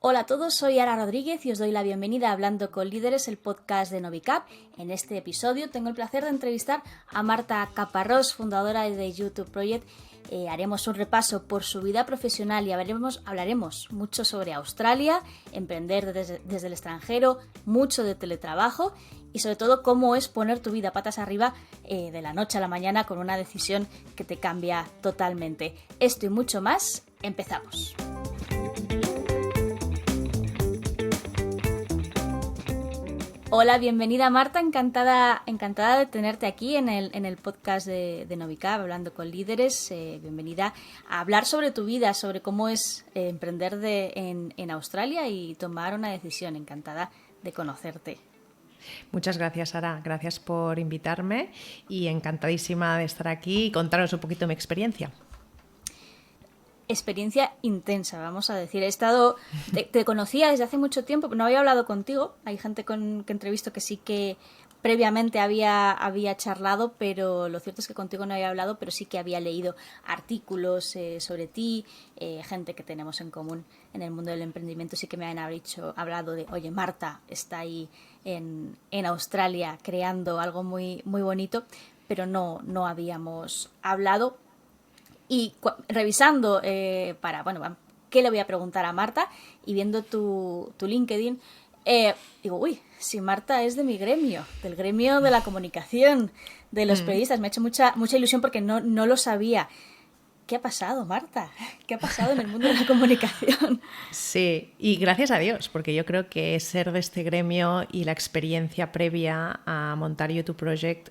Hola a todos, soy Ara Rodríguez y os doy la bienvenida a Hablando con Líderes, el podcast de Novicap. En este episodio tengo el placer de entrevistar a Marta Caparrós, fundadora de YouTube Project. Haremos un repaso por su vida profesional y hablaremos mucho sobre Australia, emprender desde el extranjero, mucho de teletrabajo y sobre todo cómo es poner tu vida patas arriba de la noche a la mañana con una decisión que te cambia totalmente. Esto y mucho más, empezamos. Hola, bienvenida Marta, encantada de tenerte aquí en el podcast de Novicap, Hablando con Líderes. Bienvenida a hablar sobre tu vida, sobre cómo es emprender en Australia y tomar una decisión. Encantada de conocerte. Muchas gracias, Sara. Gracias por invitarme y encantadísima de estar aquí y contaros un poquito mi experiencia. Experiencia intensa, vamos a decir. Te conocía desde hace mucho tiempo, no había hablado contigo. Hay gente que entrevisto que sí que previamente había charlado, pero lo cierto es que contigo no había hablado, pero sí que había leído artículos sobre ti, gente que tenemos en común en el mundo del emprendimiento. Sí que me han hablado de, oye, Marta está ahí en Australia creando algo muy, muy bonito, pero no habíamos hablado. Y revisando ¿qué le voy a preguntar a Marta? Y viendo tu LinkedIn, digo, uy, si Marta es de mi gremio, del gremio de la comunicación, de los periodistas. Me ha hecho mucha ilusión porque no lo sabía. ¿Qué ha pasado, Marta? ¿Qué ha pasado en el mundo de la comunicación? Sí, y gracias a Dios, porque yo creo que ser de este gremio y la experiencia previa a montar YouTube Project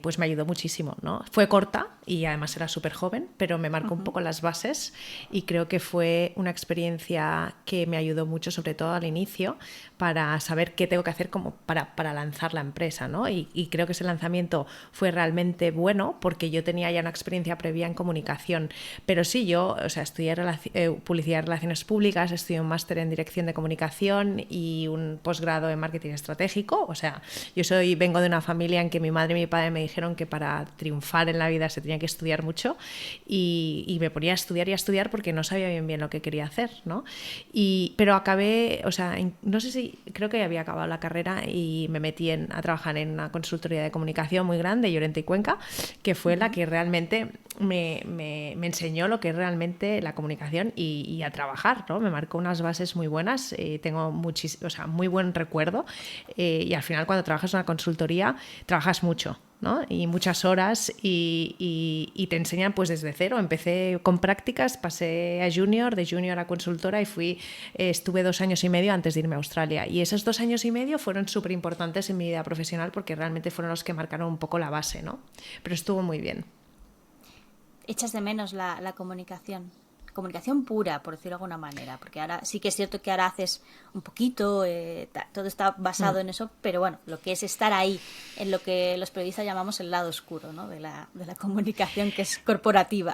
pues me ayudó muchísimo, ¿no? Fue corta y además era súper joven, pero me marcó un poco las bases y creo que fue una experiencia que me ayudó mucho, sobre todo al inicio, para saber qué tengo que hacer como para lanzar la empresa, ¿no? Y creo que ese lanzamiento fue realmente bueno porque yo tenía ya una experiencia previa en comunicación. Pero sí, yo estudié publicidad y relaciones públicas, estudié un máster en dirección de comunicación y un posgrado en marketing estratégico. O sea, vengo de una familia en que mi madre y mi padre me dijeron que para triunfar en la vida se tenía que estudiar mucho y me ponía a estudiar porque no sabía bien lo que quería hacer, ¿no? Pero acabé, no sé si, creo que había acabado la carrera y me metí a trabajar en una consultoría de comunicación muy grande, Llorente y Cuenca, que fue la que realmente me enseñó lo que es realmente la comunicación y a trabajar, ¿no? Me marcó unas bases muy buenas, tengo muy buen recuerdo y al final cuando trabajas en una consultoría trabajas mucho, ¿no? Y muchas horas y te enseñan pues desde cero. Empecé con prácticas, pasé a junior, de junior a consultora y estuve 2 años y medio antes de irme a Australia. Y esos 2 años y medio fueron súper importantes en mi vida profesional porque realmente fueron los que marcaron un poco la base, ¿no? Pero estuvo muy bien. ¿Echas de menos la comunicación? Comunicación pura, por decirlo de alguna manera, porque ahora sí que es cierto que ahora haces un poquito, todo está basado en eso, pero bueno, lo que es estar ahí, en lo que los periodistas llamamos el lado oscuro, ¿no? de la comunicación, que es corporativa.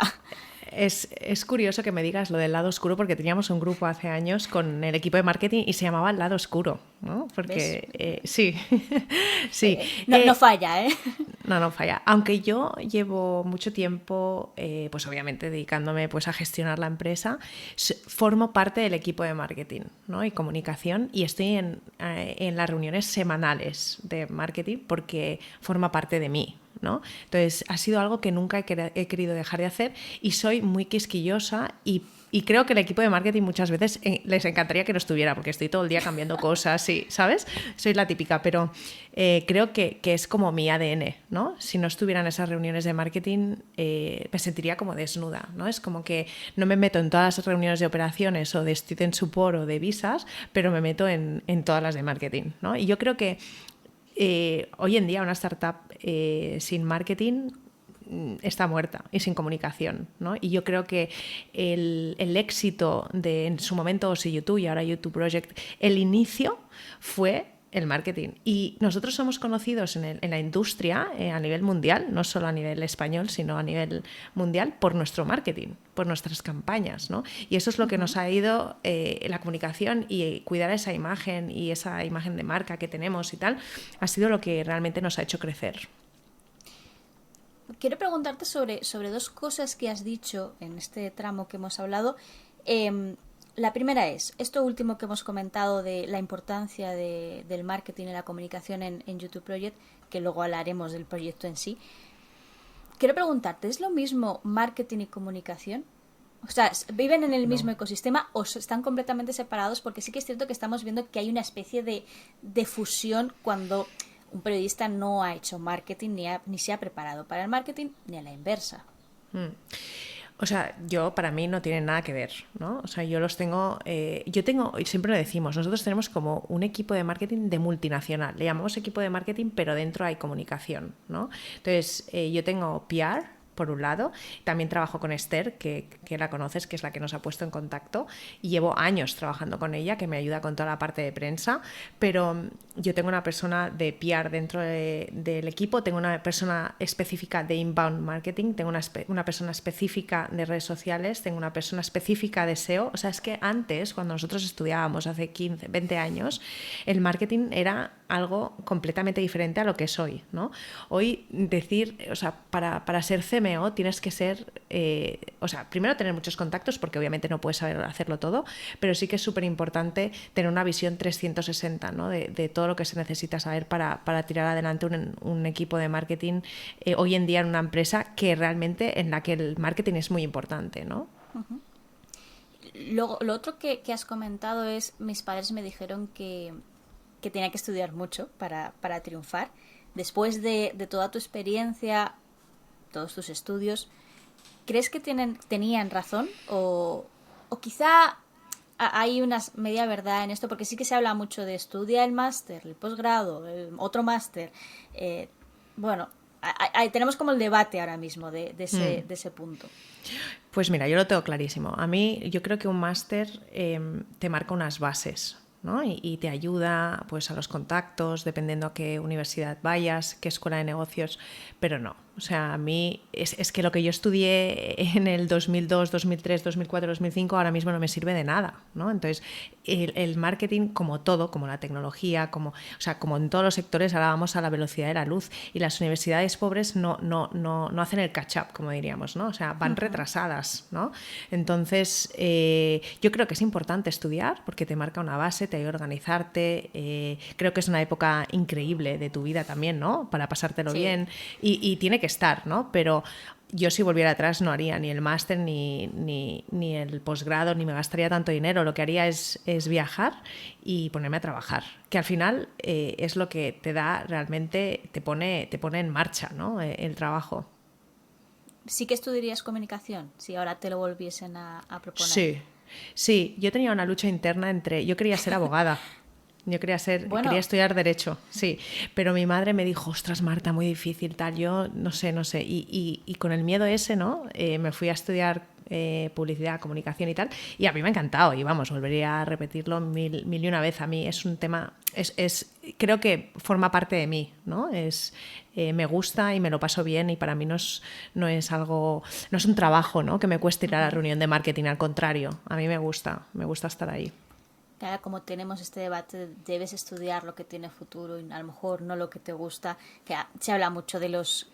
Es curioso que me digas lo del lado oscuro porque teníamos un grupo hace años con el equipo de marketing y se llamaba el lado oscuro, ¿no? Porque sí, sí. No falla, ¿eh? No falla. Aunque yo llevo mucho tiempo, pues obviamente dedicándome pues a gestionar la empresa, formo parte del equipo de marketing, ¿no? Y comunicación y estoy en las reuniones semanales de marketing porque forma parte de mí, ¿no? Entonces ha sido algo que nunca he querido dejar de hacer y soy muy quisquillosa y creo que el equipo de marketing muchas veces les encantaría que no estuviera porque estoy todo el día cambiando cosas y, ¿sabes? Soy la típica, pero creo que es como mi ADN, ¿no? Si no estuviera en esas reuniones de marketing me sentiría como desnuda, ¿no? Es como que no me meto en todas las reuniones de operaciones o de student support o de visas, pero me meto en todas las de marketing, ¿no? Y yo creo que hoy en día una startup sin marketing está muerta y sin comunicación, ¿no? Y yo creo que el éxito de en su momento Osi YouTube y ahora YouTube Project, el inicio fue el marketing. Y nosotros somos conocidos en la industria a nivel mundial, no solo a nivel español, sino a nivel mundial, por nuestro marketing, por nuestras campañas, ¿no? Y eso es lo que nos ha ido la comunicación y cuidar esa imagen y esa imagen de marca que tenemos y tal, ha sido lo que realmente nos ha hecho crecer. Quiero preguntarte sobre 2 cosas que has dicho en este tramo que hemos hablado. La primera es, esto último que hemos comentado de la importancia del marketing y la comunicación en YouTube Project, que luego hablaremos del proyecto en sí. Quiero preguntarte, ¿es lo mismo marketing y comunicación? O sea, ¿viven en el mismo ecosistema o están completamente separados? Porque sí que es cierto que estamos viendo que hay una especie de fusión cuando un periodista no ha hecho marketing ni se ha preparado para el marketing ni a la inversa. O sea, para mí no tienen nada que ver, ¿no? O sea, y siempre lo decimos, nosotros tenemos como un equipo de marketing de multinacional, le llamamos equipo de marketing, pero dentro hay comunicación, ¿no? Entonces, yo tengo PR, por un lado, también trabajo con Esther, que la conoces, que es la que nos ha puesto en contacto, y llevo años trabajando con ella, que me ayuda con toda la parte de prensa, pero yo tengo una persona de PR dentro del equipo, tengo una persona específica de inbound marketing, tengo una persona específica de redes sociales, tengo una persona específica de SEO. O sea, es que antes, cuando nosotros estudiábamos hace 15, 20 años, el marketing era algo completamente diferente a lo que es hoy, ¿no? Hoy o sea, para ser CMO tienes que ser, o sea, primero tener muchos contactos, porque obviamente no puedes saber hacerlo todo, pero sí que es súper importante tener una visión 360, ¿no? de todo lo que se necesita saber para tirar adelante un equipo de marketing hoy en día en una empresa en la que el marketing es muy importante, ¿no? Uh-huh. Luego, lo otro que has comentado es, mis padres me dijeron que tenía que estudiar mucho para triunfar. Después de toda tu experiencia, todos tus estudios, ¿crees que tenían razón? O quizá hay una media verdad en esto, porque sí que se habla mucho de estudiar el máster, el posgrado, otro máster. Bueno, tenemos como el debate ahora mismo de ese punto. Pues mira, yo lo tengo clarísimo. A mí, yo creo que un máster te marca unas bases, ¿no? Y te ayuda, pues, a los contactos, dependiendo a qué universidad vayas, qué escuela de negocios, pero no. O sea, a mí es que lo que yo estudié en el 2002, 2003, 2004, 2005 ahora mismo no me sirve de nada, ¿no? Entonces, el marketing, como todo, como la tecnología, o sea, como en todos los sectores, ahora vamos a la velocidad de la luz, y las universidades pobres no hacen el catch-up, como diríamos, ¿no? O sea, van retrasadas, ¿no? Entonces, yo creo que es importante estudiar porque te marca una base, te ayuda a organizarte. Creo que es una época increíble de tu vida también, ¿no? Para pasártelo bien, y tiene que estar, ¿no? Pero yo, si volviera atrás, no haría ni el máster ni el posgrado, ni me gastaría tanto dinero. Lo que haría es viajar y ponerme a trabajar, que al final es lo que te da realmente, te pone en marcha, ¿no? El trabajo. ¿Sí que estudiarías comunicación si ahora te lo volviesen a proponer? Sí, yo tenía una lucha interna yo quería ser abogada. Yo quería estudiar Derecho, sí, pero mi madre me dijo, ostras, Marta, muy difícil, tal, yo no sé, y con el miedo ese, ¿no? Me fui a estudiar publicidad, comunicación y tal, y a mí me ha encantado, y vamos, volvería a repetirlo mil y una vez. A mí es un tema, creo que forma parte de mí, ¿no? Me gusta y me lo paso bien, y para mí no es un trabajo, ¿no? Que me cueste ir a la reunión de marketing, al contrario, a mí me gusta estar ahí. Que ahora, como tenemos este debate, debes estudiar lo que tiene futuro y a lo mejor no lo que te gusta, que se habla mucho de los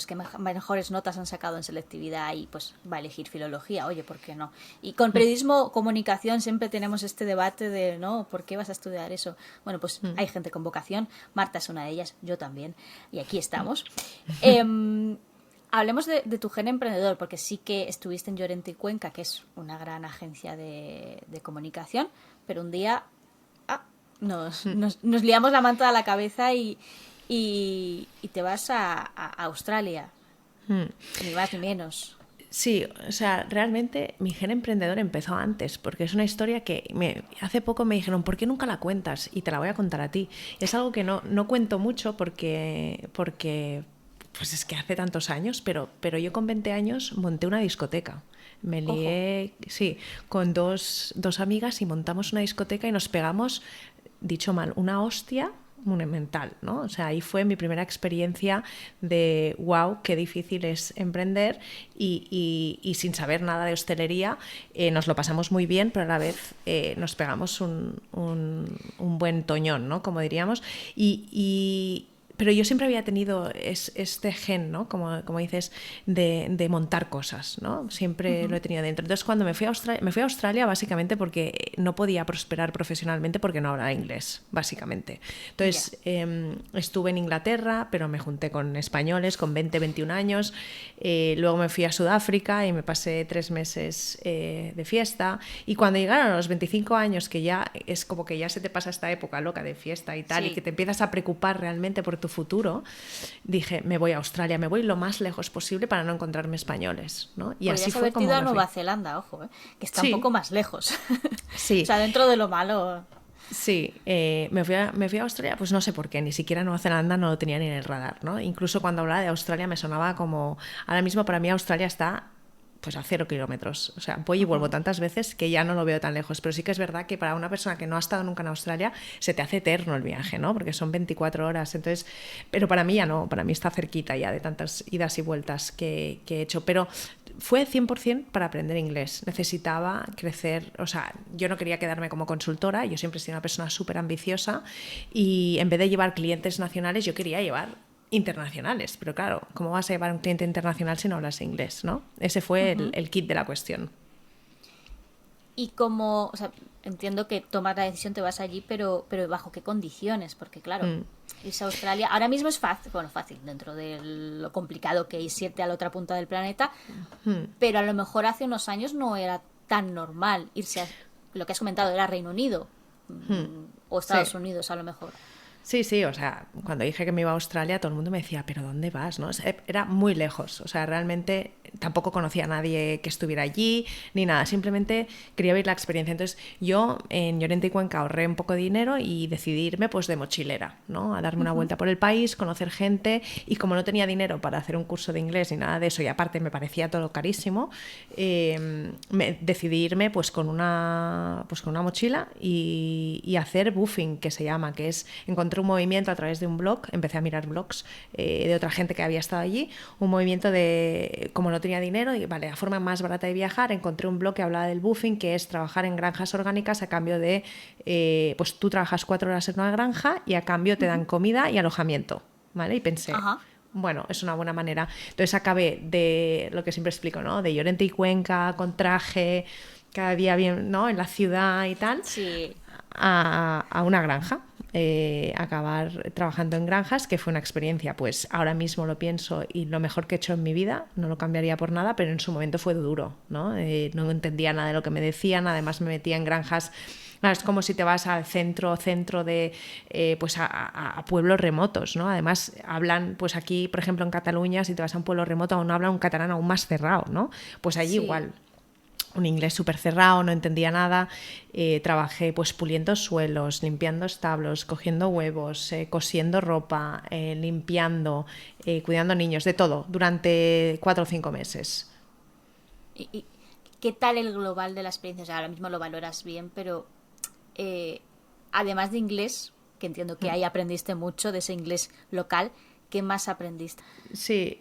que mejores notas han sacado en selectividad y pues va a elegir filología, oye, ¿por qué no? Y con periodismo, comunicación, siempre tenemos este debate de, no, ¿por qué vas a estudiar eso? Bueno, pues hay gente con vocación, Marta es una de ellas, yo también, y aquí estamos. Hablemos de tu gen emprendedor, porque sí que estuviste en Llorente y Cuenca, que es una gran agencia de comunicación, pero un día nos liamos la manta a la cabeza y te vas a Australia, ni más ni menos. Sí, o sea, realmente mi gen emprendedor empezó antes, porque es una historia que hace poco me dijeron, ¿por qué nunca la cuentas? Y te la voy a contar a ti. Es algo que no cuento mucho porque pues es que hace tantos años, pero yo con 20 años monté una discoteca. Me lié, sí, con dos amigas, y montamos una discoteca y nos pegamos, dicho mal, una hostia monumental, ¿no? O sea, ahí fue mi primera experiencia de wow, qué difícil es emprender, y sin saber nada de hostelería nos lo pasamos muy bien, pero a la vez nos pegamos un buen toñón, ¿no? Como diríamos, y pero yo siempre había tenido este gen, ¿no? Como dices, de montar cosas, ¿no? Siempre lo he tenido dentro. Entonces, cuando me fui a Australia básicamente porque no podía prosperar profesionalmente porque no hablaba inglés, básicamente. Entonces, estuve en Inglaterra, pero me junté con españoles con 20, 21 años. Luego me fui a Sudáfrica y me pasé 3 meses de fiesta. Y cuando llegaron a los 25 años, que ya es como que ya se te pasa esta época loca de fiesta y tal, y que te empiezas a preocupar realmente por tu futuro, dije, me voy a Australia, me voy lo más lejos posible para no encontrarme españoles, ¿no? Y podrías así fue haber como ido a me fui. Nueva Zelanda, ojo, que está un Sí, poco más lejos. sí. O sea, dentro de lo malo. Sí, me fui a Australia, pues no sé por qué, ni siquiera Nueva Zelanda no lo tenía ni en el radar, ¿no? Incluso cuando hablaba de Australia me sonaba como, ahora mismo para mí Australia está pues a 0 kilómetros, o sea, voy y vuelvo tantas veces que ya no lo veo tan lejos, pero sí que es verdad que para una persona que no ha estado nunca en Australia se te hace eterno el viaje, ¿no? Porque son 24 horas, entonces, pero para mí ya no, para mí está cerquita ya de tantas idas y vueltas que he hecho, pero fue 100% para aprender inglés. Necesitaba crecer, o sea, yo no quería quedarme como consultora, yo siempre he sido una persona súper ambiciosa y en vez de llevar clientes nacionales, yo quería llevar internacionales. Pero claro, ¿cómo vas a llevar un cliente internacional si no hablas inglés, no? Ese fue el kit de la cuestión. Y como, o sea, entiendo que tomas la decisión, te vas allí, pero ¿bajo qué condiciones? Porque claro, irse a Australia ahora mismo es fácil, bueno, fácil dentro de lo complicado que es irte a la otra punta del planeta, pero a lo mejor hace unos años no era tan normal irse a, lo que has comentado, era Reino Unido o Estados Sí. Unidos a lo mejor. Sí, sí, o sea, cuando dije que me iba a Australia, todo el mundo me decía, ¿pero dónde vas? ¿No? O sea, era muy lejos, o sea, realmente tampoco conocía a nadie que estuviera allí, ni nada, simplemente quería vivir la experiencia. Entonces, yo en Llorente y Cuenca ahorré un poco de dinero y decidí irme pues de mochilera, ¿no? A darme una vuelta por el país, conocer gente, y como no tenía dinero para hacer un curso de inglés ni nada de eso, y aparte me parecía todo carísimo, decidí irme pues con una mochila y hacer buffing, que se llama, que es encontrar un movimiento a través de un blog, empecé a mirar blogs de otra gente que había estado allí, un movimiento de, como no tenía dinero, y vale, la forma más barata de viajar, encontré un blog que hablaba del buffing, que es trabajar en granjas orgánicas a cambio de, pues tú trabajas 4 horas en una granja y a cambio te dan comida y alojamiento, ¿vale? Y pensé, Ajá. bueno, es una buena manera. Entonces acabé de lo que siempre explico, ¿no? De Llorente y Cuenca, con traje, cada día bien, ¿no? En la ciudad y tal, Sí. a una granja. Acabar trabajando en granjas, que fue una experiencia, pues ahora mismo lo pienso y lo mejor que he hecho en mi vida, no lo cambiaría por nada, pero en su momento fue duro, ¿no? No entendía nada de lo que me decían, además me metía en granjas. Es como si te vas al centro de pues a pueblos remotos, ¿no? Además hablan, pues aquí, por ejemplo, en Cataluña, si te vas a un pueblo remoto, aún hablan un catalán aún más cerrado, ¿no? Pues allí Sí. igual. Un inglés súper cerrado, no entendía nada. Trabajé pues puliendo suelos, limpiando establos, cogiendo huevos, cosiendo ropa, limpiando, cuidando niños, de todo, durante 4 o 5 meses. ¿Y qué tal el global de la experiencia? O sea, ahora mismo lo valoras bien, pero además de inglés, que entiendo que ahí aprendiste mucho de ese inglés local, ¿qué más aprendiste? Sí,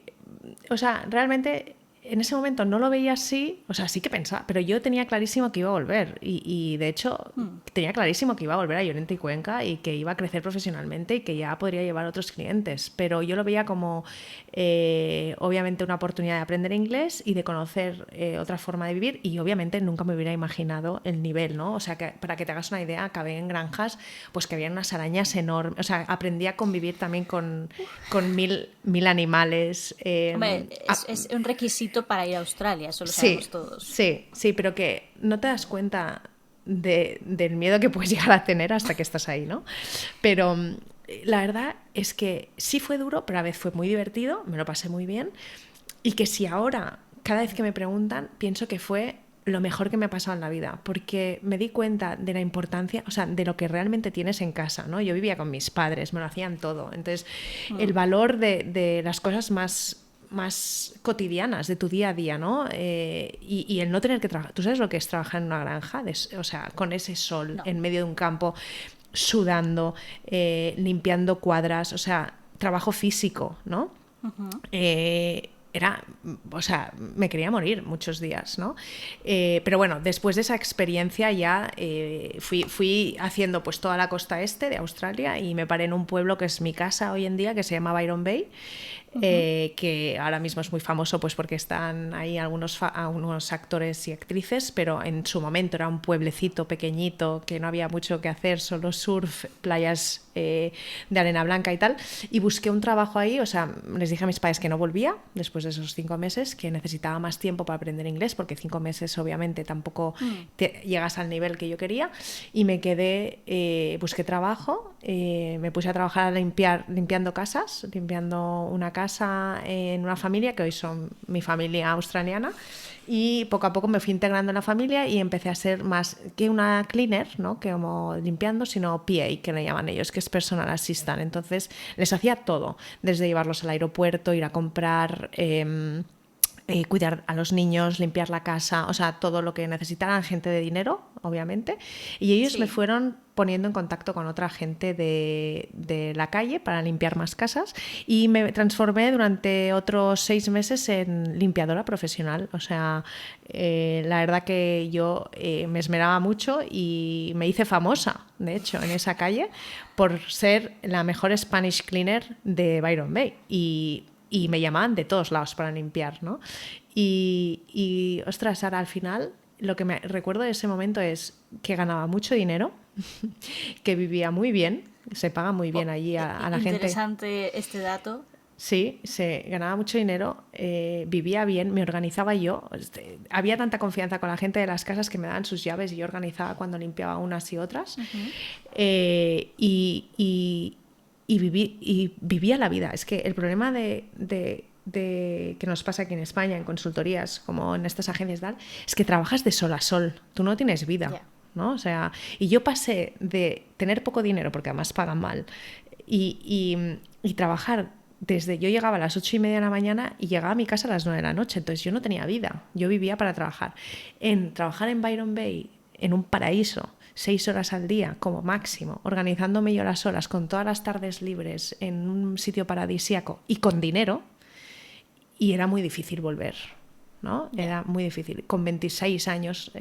o sea, realmente en ese momento no lo veía así, o sea, sí que pensaba, pero yo tenía clarísimo que iba a volver y de hecho tenía clarísimo que iba a volver a Llorente y Cuenca y que iba a crecer profesionalmente y que ya podría llevar a otros clientes, pero yo lo veía como obviamente una oportunidad de aprender inglés y de conocer otra forma de vivir, y obviamente nunca me hubiera imaginado el nivel, ¿no? O sea, que para que te hagas una idea, acabé en granjas pues que había unas arañas enormes, o sea, aprendí a convivir también con mil animales. Hombre, es un requisito para ir a Australia, eso lo Sí, sabemos todos. sí, sí, pero que no te das cuenta del miedo que puedes llegar a tener hasta que estás ahí, ¿no? Pero la verdad es que sí fue duro, pero a la vez fue muy divertido, me lo pasé muy bien, y que si ahora, cada vez que me preguntan, pienso que fue lo mejor que me ha pasado en la vida, porque me di cuenta de la importancia, o sea, de lo que realmente tienes en casa, ¿no? Yo vivía con mis padres, me lo hacían todo, entonces el valor de las cosas más cotidianas de tu día a día, ¿no? Y el no tener que trabajar. ¿Tú sabes lo que es trabajar en una granja? O sea, con ese sol No. en medio de un campo, sudando, limpiando cuadras, o sea, trabajo físico, ¿no? o sea, me quería morir muchos días, ¿no? Pero bueno, después de esa experiencia ya fui haciendo pues toda la costa este de Australia y me paré en un pueblo que es mi casa hoy en día, que se llama Byron Bay, que ahora mismo es muy famoso pues porque están ahí algunos actores y actrices, pero en su momento era un pueblecito pequeñito que no había mucho que hacer, solo surf, playas de arena blanca y tal, y busqué un trabajo ahí. O sea, les dije a mis padres que no volvía después de esos 5 meses, que necesitaba más tiempo para aprender inglés, porque 5 meses obviamente tampoco llegas al nivel que yo quería, y me quedé, busqué trabajo, me puse a trabajar limpiando casas, limpiando una casa en una familia que hoy son mi familia australiana, y poco a poco me fui integrando en la familia y empecé a ser más que una cleaner, ¿no? Que como limpiando, sino PA, que le llaman ellos, que es personal assistant. Entonces les hacía todo, desde llevarlos al aeropuerto, ir a comprar, cuidar a los niños, limpiar la casa, o sea, todo lo que necesitaran, gente de dinero, obviamente. Y ellos me fueron poniendo en contacto con otra gente de la calle para limpiar más casas, y me transformé durante otros 6 meses en limpiadora profesional. O sea, la verdad que yo me esmeraba mucho y me hice famosa, de hecho, en esa calle por ser la mejor Spanish cleaner de Byron Bay, y me llamaban de todos lados para limpiar, ¿no? Y ostras, ahora al final lo que me recuerdo de ese momento es que ganaba mucho dinero, que vivía muy bien, se paga muy bien allí a la gente. Interesante este dato. Sí, se ganaba mucho dinero, vivía bien, me organizaba yo. Había tanta confianza con la gente de las casas que me daban sus llaves y yo organizaba cuando limpiaba unas y otras. Y vivía la vida. Es que el problema de que nos pasa aquí en España, en consultorías, como en estas agencias tal, es que trabajas de sol a sol. Tú no tienes vida, ¿no? O sea, y yo pasé de tener poco dinero, porque además pagan mal, y trabajar desde... Yo llegaba a las 8:30 de la mañana y llegaba a mi casa a las 9 de la noche. Entonces yo no tenía vida. Yo vivía para trabajar. Trabajar en Byron Bay, en un paraíso, 6 horas al día como máximo, organizándome yo las horas, con todas las tardes libres, en un sitio paradisíaco y con dinero, y era muy difícil volver, ¿no? Era muy difícil. Con 26 años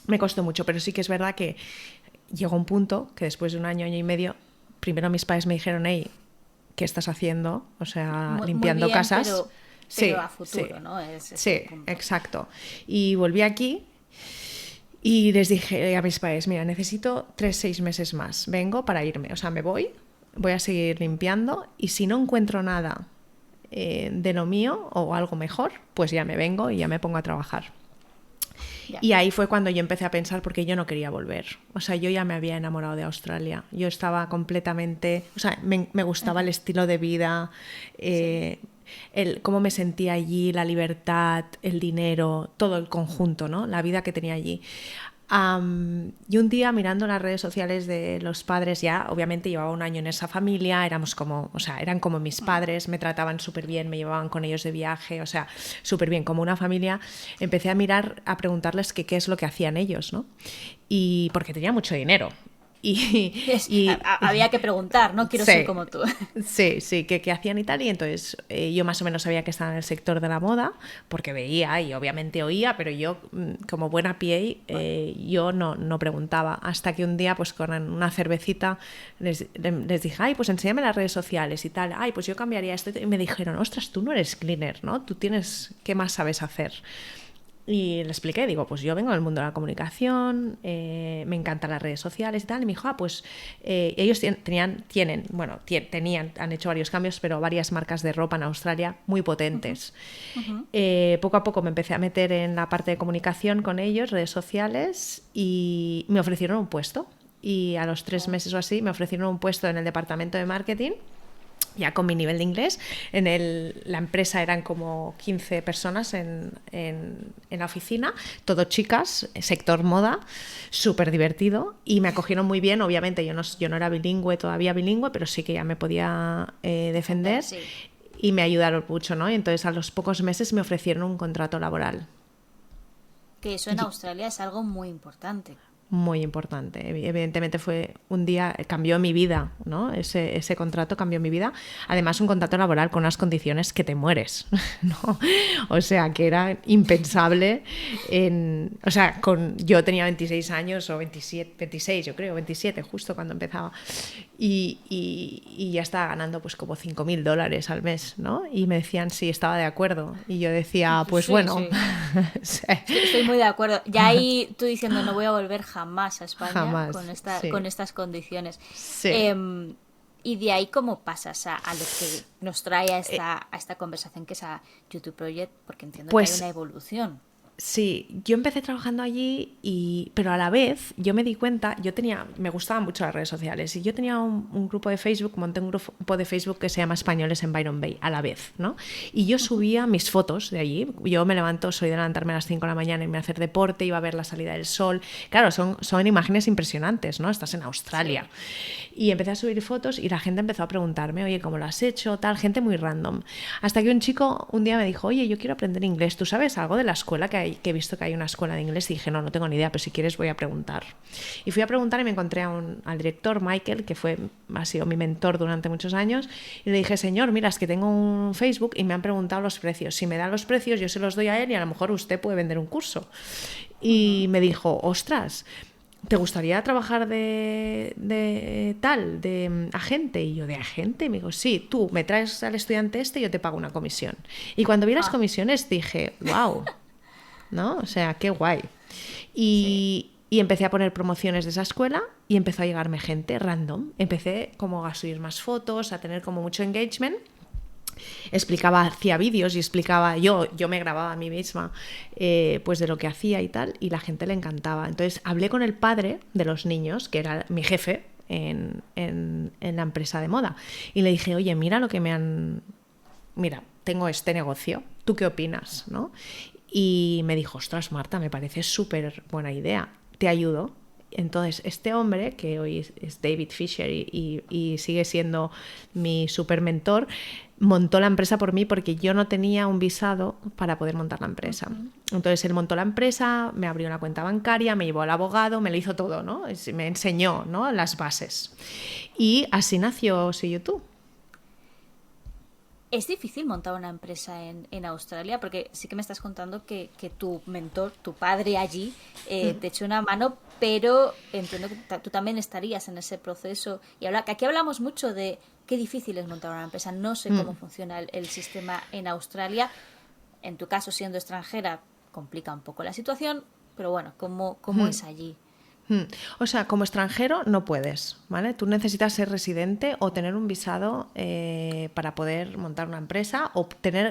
me costó mucho, pero sí que es verdad que llegó un punto que después de un año, año y medio, primero mis padres me dijeron, hey, ¿qué estás haciendo? O sea, limpiando muy bien, casas. pero a futuro, ¿no? Sí, exacto. Y volví aquí y les dije a mis padres, mira, necesito 6 meses más, vengo para irme, o sea, me voy a seguir limpiando, y si no encuentro nada de lo mío o algo mejor, pues ya me vengo y ya me pongo a trabajar. Y ahí fue cuando yo empecé a pensar, porque yo no quería volver. O sea, yo ya me había enamorado de Australia. Yo estaba completamente... O sea, me gustaba el estilo de vida, cómo me sentía allí, la libertad, el dinero, todo el conjunto, ¿no? La vida que tenía allí. Y un día, mirando las redes sociales de los padres, ya obviamente llevaba un año en esa familia, éramos como, o sea, eran como mis padres, me trataban súper bien, me llevaban con ellos de viaje, o sea, súper bien, como una familia. Empecé a mirar, a preguntarles qué es lo que hacían ellos, ¿no? Y porque tenía mucho dinero. Había que preguntar, no quiero ser como tú. Sí, que hacían y tal. Y entonces yo más o menos sabía que estaba en el sector de la moda, porque veía y obviamente oía, pero yo, como buena PA, yo no preguntaba. Hasta que un día, pues con una cervecita, les dije, ay, pues enséñame las redes sociales y tal. Ay, pues yo cambiaría esto. Y me dijeron, ostras, tú no eres cleaner, ¿no? Tú tienes, ¿qué más sabes hacer? Y le expliqué, digo, pues yo vengo del mundo de la comunicación, me encantan las redes sociales y tal. Y me dijo, pues ellos han hecho varios cambios, pero varias marcas de ropa en Australia muy potentes. Poco a poco me empecé a meter en la parte de comunicación con ellos, redes sociales, y me ofrecieron un puesto. Y a los 3 meses o así me ofrecieron un puesto en el departamento de marketing, ya con mi nivel de inglés. La empresa eran como 15 personas en la oficina, todo chicas, sector moda, súper divertido, y me acogieron muy bien. Obviamente yo no era todavía bilingüe, pero sí que ya me podía defender, sí. Y me ayudaron mucho, ¿no? Y entonces a los pocos meses me ofrecieron un contrato laboral. Que eso en Australia es algo muy importante. muy importante. Evidentemente fue un día, cambió mi vida, ¿no? Ese contrato cambió mi vida. Además, un contrato laboral con unas condiciones que te mueres, ¿no? O sea, que era impensable. O sea, yo tenía 26 años o 27, 26, yo creo, 27, justo cuando empezaba. Y ya estaba ganando pues como $5.000 al mes, ¿no? Y me decían si estaba de acuerdo. Y yo decía, pues Sí, bueno. sí. Estoy muy de acuerdo. Ya ahí tú diciendo, no voy a volver jamás a España Jamás, con estas condiciones. Sí. Y de ahí, ¿cómo pasas a lo que nos trae a esta conversación, que es a YouTube Project? Porque entiendo que hay una evolución. Sí, yo empecé trabajando allí, pero a la vez yo me di cuenta, me gustaban mucho las redes sociales y yo tenía un grupo de Facebook, monté un grupo de Facebook que se llama Españoles en Byron Bay, a la vez, ¿no? Y yo subía mis fotos de allí. Yo me levanto, soy de levantarme a las 5 de la mañana y me hacer deporte, iba a ver la salida del sol. Claro, son imágenes impresionantes, ¿no? Estás en Australia. Sí. Y empecé a subir fotos y la gente empezó a preguntarme, oye, ¿cómo lo has hecho? Tal, gente muy random. Hasta que un chico un día me dijo, oye, yo quiero aprender inglés, ¿tú sabes algo de la escuela que he visto que hay una escuela de inglés? Y dije, no tengo ni idea, pero si quieres voy a preguntar. Y fui a preguntar y me encontré al director Michael, que ha sido mi mentor durante muchos años, y le dije, señor, mira, es que tengo un Facebook y me han preguntado los precios. Si me dan los precios, yo se los doy a él y a lo mejor usted puede vender un curso. Y me dijo, ostras, ¿te gustaría trabajar de agente? Y yo, ¿de agente? Me dijo, sí, tú me traes al estudiante y yo te pago una comisión. Y cuando vi las comisiones dije, wow, ¿no? O sea, qué guay. Y empecé a poner promociones de esa escuela y empezó a llegarme gente random. Empecé como a subir más fotos, a tener como mucho engagement. Hacía vídeos y explicaba, yo me grababa a mí misma pues de lo que hacía y tal, y la gente le encantaba. Entonces hablé con el padre de los niños, que era mi jefe en la empresa de moda, y le dije, oye, mira lo que mira, tengo este negocio, ¿tú qué opinas? ¿No? Y me dijo, ostras, Marta, me parece súper buena idea, te ayudo. Entonces, este hombre, que hoy es David Fisher y sigue siendo mi super mentor, montó la empresa por mí porque yo no tenía un visado para poder montar la empresa. Entonces, él montó la empresa, me abrió una cuenta bancaria, me llevó al abogado, me lo hizo todo, ¿no? Me enseñó, ¿no?, las bases. Y así nació Soy YouTube. ¿Es difícil montar una empresa en Australia? Porque sí que me estás contando que tu mentor, tu padre allí, te echó una mano, pero entiendo que tú también estarías en ese proceso. Y que aquí hablamos mucho de qué difícil es montar una empresa. No sé cómo funciona el sistema en Australia. En tu caso, siendo extranjera, complica un poco la situación, pero bueno, ¿cómo es allí? O sea, como extranjero no puedes, ¿vale? Tú necesitas ser residente o tener un visado para poder montar una empresa, o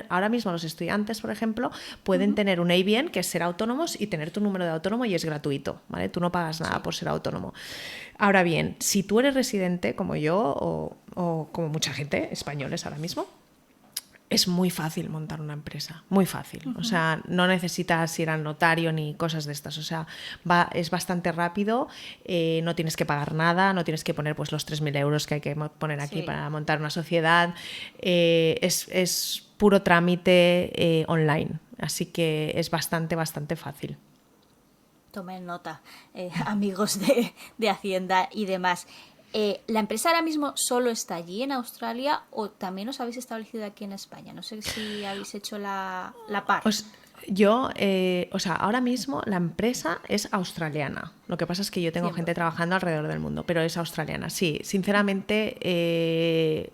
ahora mismo los estudiantes, por ejemplo, pueden tener un ABN, que es ser autónomos, y tener tu número de autónomo, y es gratuito, ¿vale? Tú no pagas nada por ser autónomo. Ahora bien, si tú eres residente como yo o como mucha gente, españoles ahora mismo, es muy fácil montar una empresa, muy fácil. O sea, no necesitas ir al notario ni cosas de estas. O sea, es bastante rápido, no tienes que pagar nada, no tienes que poner pues los 3.000 euros que hay que poner aquí para montar una sociedad. Es puro trámite online, así que es bastante fácil. Tomen nota, amigos de Hacienda y demás. ¿La empresa ahora mismo solo está allí en Australia o también os habéis establecido aquí en España? No sé si habéis hecho la par. Ahora mismo la empresa es australiana. Lo que pasa es que yo tengo gente trabajando alrededor del mundo, pero es australiana. Sí, sinceramente,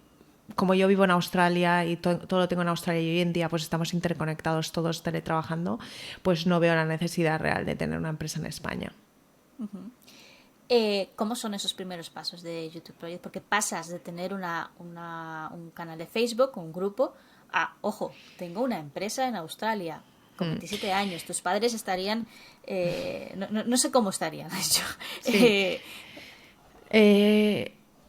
como yo vivo en Australia y todo lo tengo en Australia y hoy en día pues estamos interconectados todos teletrabajando, pues no veo la necesidad real de tener una empresa en España. ¿Cómo son esos primeros pasos de YouTube Project? Porque pasas de tener un canal de Facebook, un grupo, a, ojo, tengo una empresa en Australia con 27 años. Tus padres estarían... no sé cómo estarían. Sí.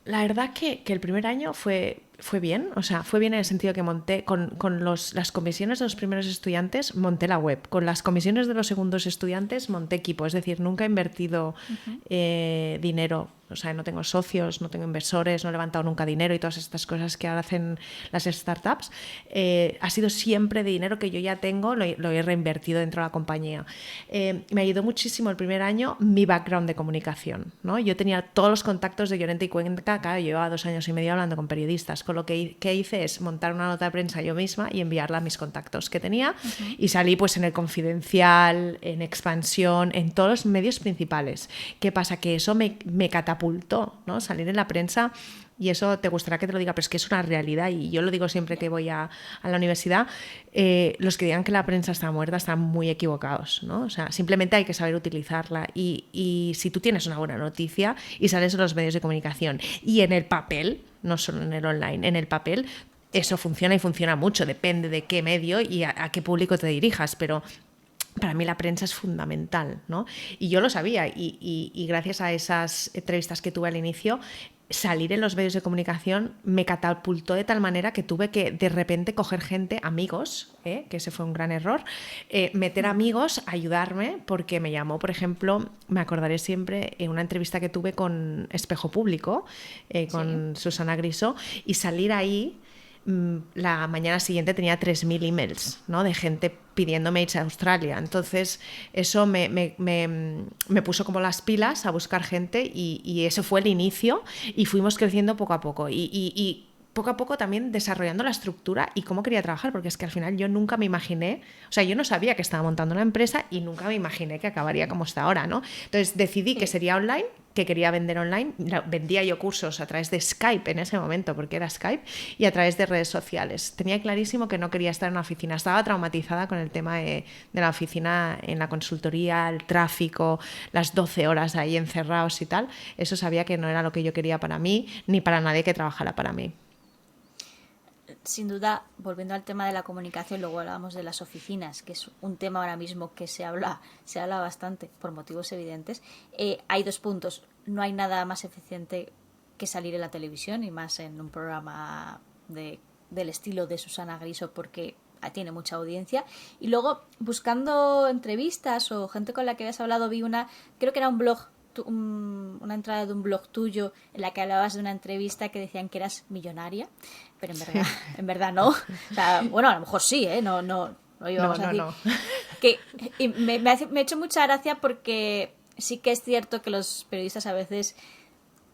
La verdad que el primer año fue bien, o sea, fue bien en el sentido que monté con las comisiones de los primeros estudiantes, monté la web. Con las comisiones de los segundos estudiantes monté equipo, es decir, nunca he invertido dinero o sea, no tengo socios, no tengo inversores, no he levantado nunca dinero y todas estas cosas que ahora hacen las startups. Ha sido siempre de dinero que yo ya tengo, lo he reinvertido dentro de la compañía. Me ayudó muchísimo el primer año mi background de comunicación, ¿no? Yo tenía todos los contactos de Llorente y Cuenca, claro, llevaba 2 años y medio hablando con periodistas, con lo que hice es montar una nota de prensa yo misma y enviarla a mis contactos que tenía, y salí pues en el Confidencial, en Expansión, en todos los medios principales. ¿Qué pasa? Que eso me catapultó, ¿no? Salir en la prensa. Y eso te gustará que te lo diga, pero es que es una realidad, y yo lo digo siempre que voy a la universidad. Los que digan que la prensa está muerta están muy equivocados, ¿no? O sea, simplemente hay que saber utilizarla, y si tú tienes una buena noticia y sales en los medios de comunicación y en el papel, no solo en el online, en el papel, eso funciona, y funciona mucho, depende de qué medio y a qué público te dirijas, pero para mí la prensa es fundamental, ¿no? Y yo lo sabía, y gracias a esas entrevistas que tuve al inicio, salir en los medios de comunicación me catapultó de tal manera que tuve que de repente coger gente, amigos, que ese fue un gran error, meter amigos, ayudarme, porque me llamó, por ejemplo, me acordaré siempre, en una entrevista que tuve con Espejo Público, con Susana Griso, y salir ahí. La mañana siguiente tenía 3.000 emails, ¿no? De gente pidiéndome irse a Australia. Entonces eso me puso como las pilas a buscar gente, y ese fue el inicio, y fuimos creciendo poco a poco, y poco a poco también desarrollando la estructura y cómo quería trabajar, porque es que al final yo nunca me imaginé, o sea, yo no sabía que estaba montando una empresa y nunca me imaginé que acabaría como está ahora, ¿no? Entonces decidí que sería online, que quería vender online. Vendía yo cursos a través de Skype en ese momento, porque era Skype, y a través de redes sociales. Tenía clarísimo que no quería estar en una oficina. Estaba traumatizada con el tema de la oficina, en la consultoría, el tráfico, las 12 horas ahí encerrados y tal. Eso sabía que no era lo que yo quería para mí, ni para nadie que trabajara para mí. Sin duda, volviendo al tema de la comunicación, luego hablábamos de las oficinas, que es un tema ahora mismo que se habla bastante por motivos evidentes. Hay 2 puntos. No hay nada más eficiente que salir en la televisión, y más en un programa del estilo de Susana Griso, porque tiene mucha audiencia. Y luego, buscando entrevistas o gente con la que habías hablado, vi creo que era un blog, una entrada de un blog tuyo en la que hablabas de una entrevista que decían que eras millonaria, pero en verdad no. O sea, bueno, a lo mejor sí, no íbamos a decir. No. Y me ha hecho mucha gracia, porque sí que es cierto que los periodistas a veces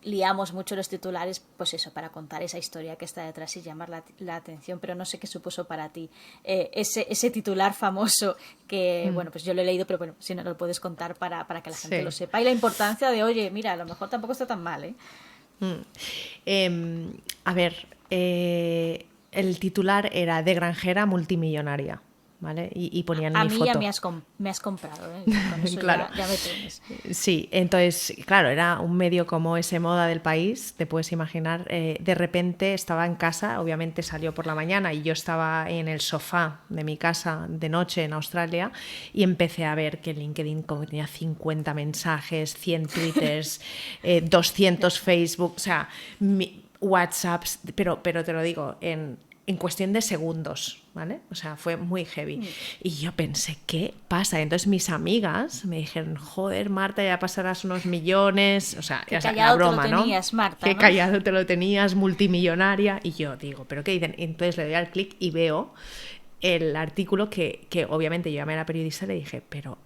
liamos mucho los titulares, pues eso, para contar esa historia que está detrás y llamar la atención, pero no sé qué supuso para ti ese titular famoso que, bueno, pues yo lo he leído, pero bueno, si no lo puedes contar para que la gente lo sepa, y la importancia de, oye, mira, a lo mejor tampoco está tan mal, A ver, el titular era de granjera multimillonaria, ¿vale? Y ponían mi foto. A mí ya me has comprado, con eso claro. ya me tienes. Sí, entonces, claro, era un medio como ese Moda del País, te puedes imaginar. De repente estaba en casa, obviamente salió por la mañana, y yo estaba en el sofá de mi casa de noche en Australia, y empecé a ver que LinkedIn como tenía 50 mensajes, 100 twitters, 200 Facebook, o sea, WhatsApps, pero te lo digo, en cuestión de segundos, ¿vale? O sea, fue muy heavy. Y yo pensé, ¿qué pasa? Entonces mis amigas me dijeron, joder, Marta, ya pasarás unos millones. O sea, qué la broma, te lo tenías, ¿no? Marta, Qué ¿no? callado te lo tenías, multimillonaria. Y yo digo, ¿pero qué dicen? Entonces le doy al clic y veo el artículo que obviamente yo llamé a la periodista y le dije, pero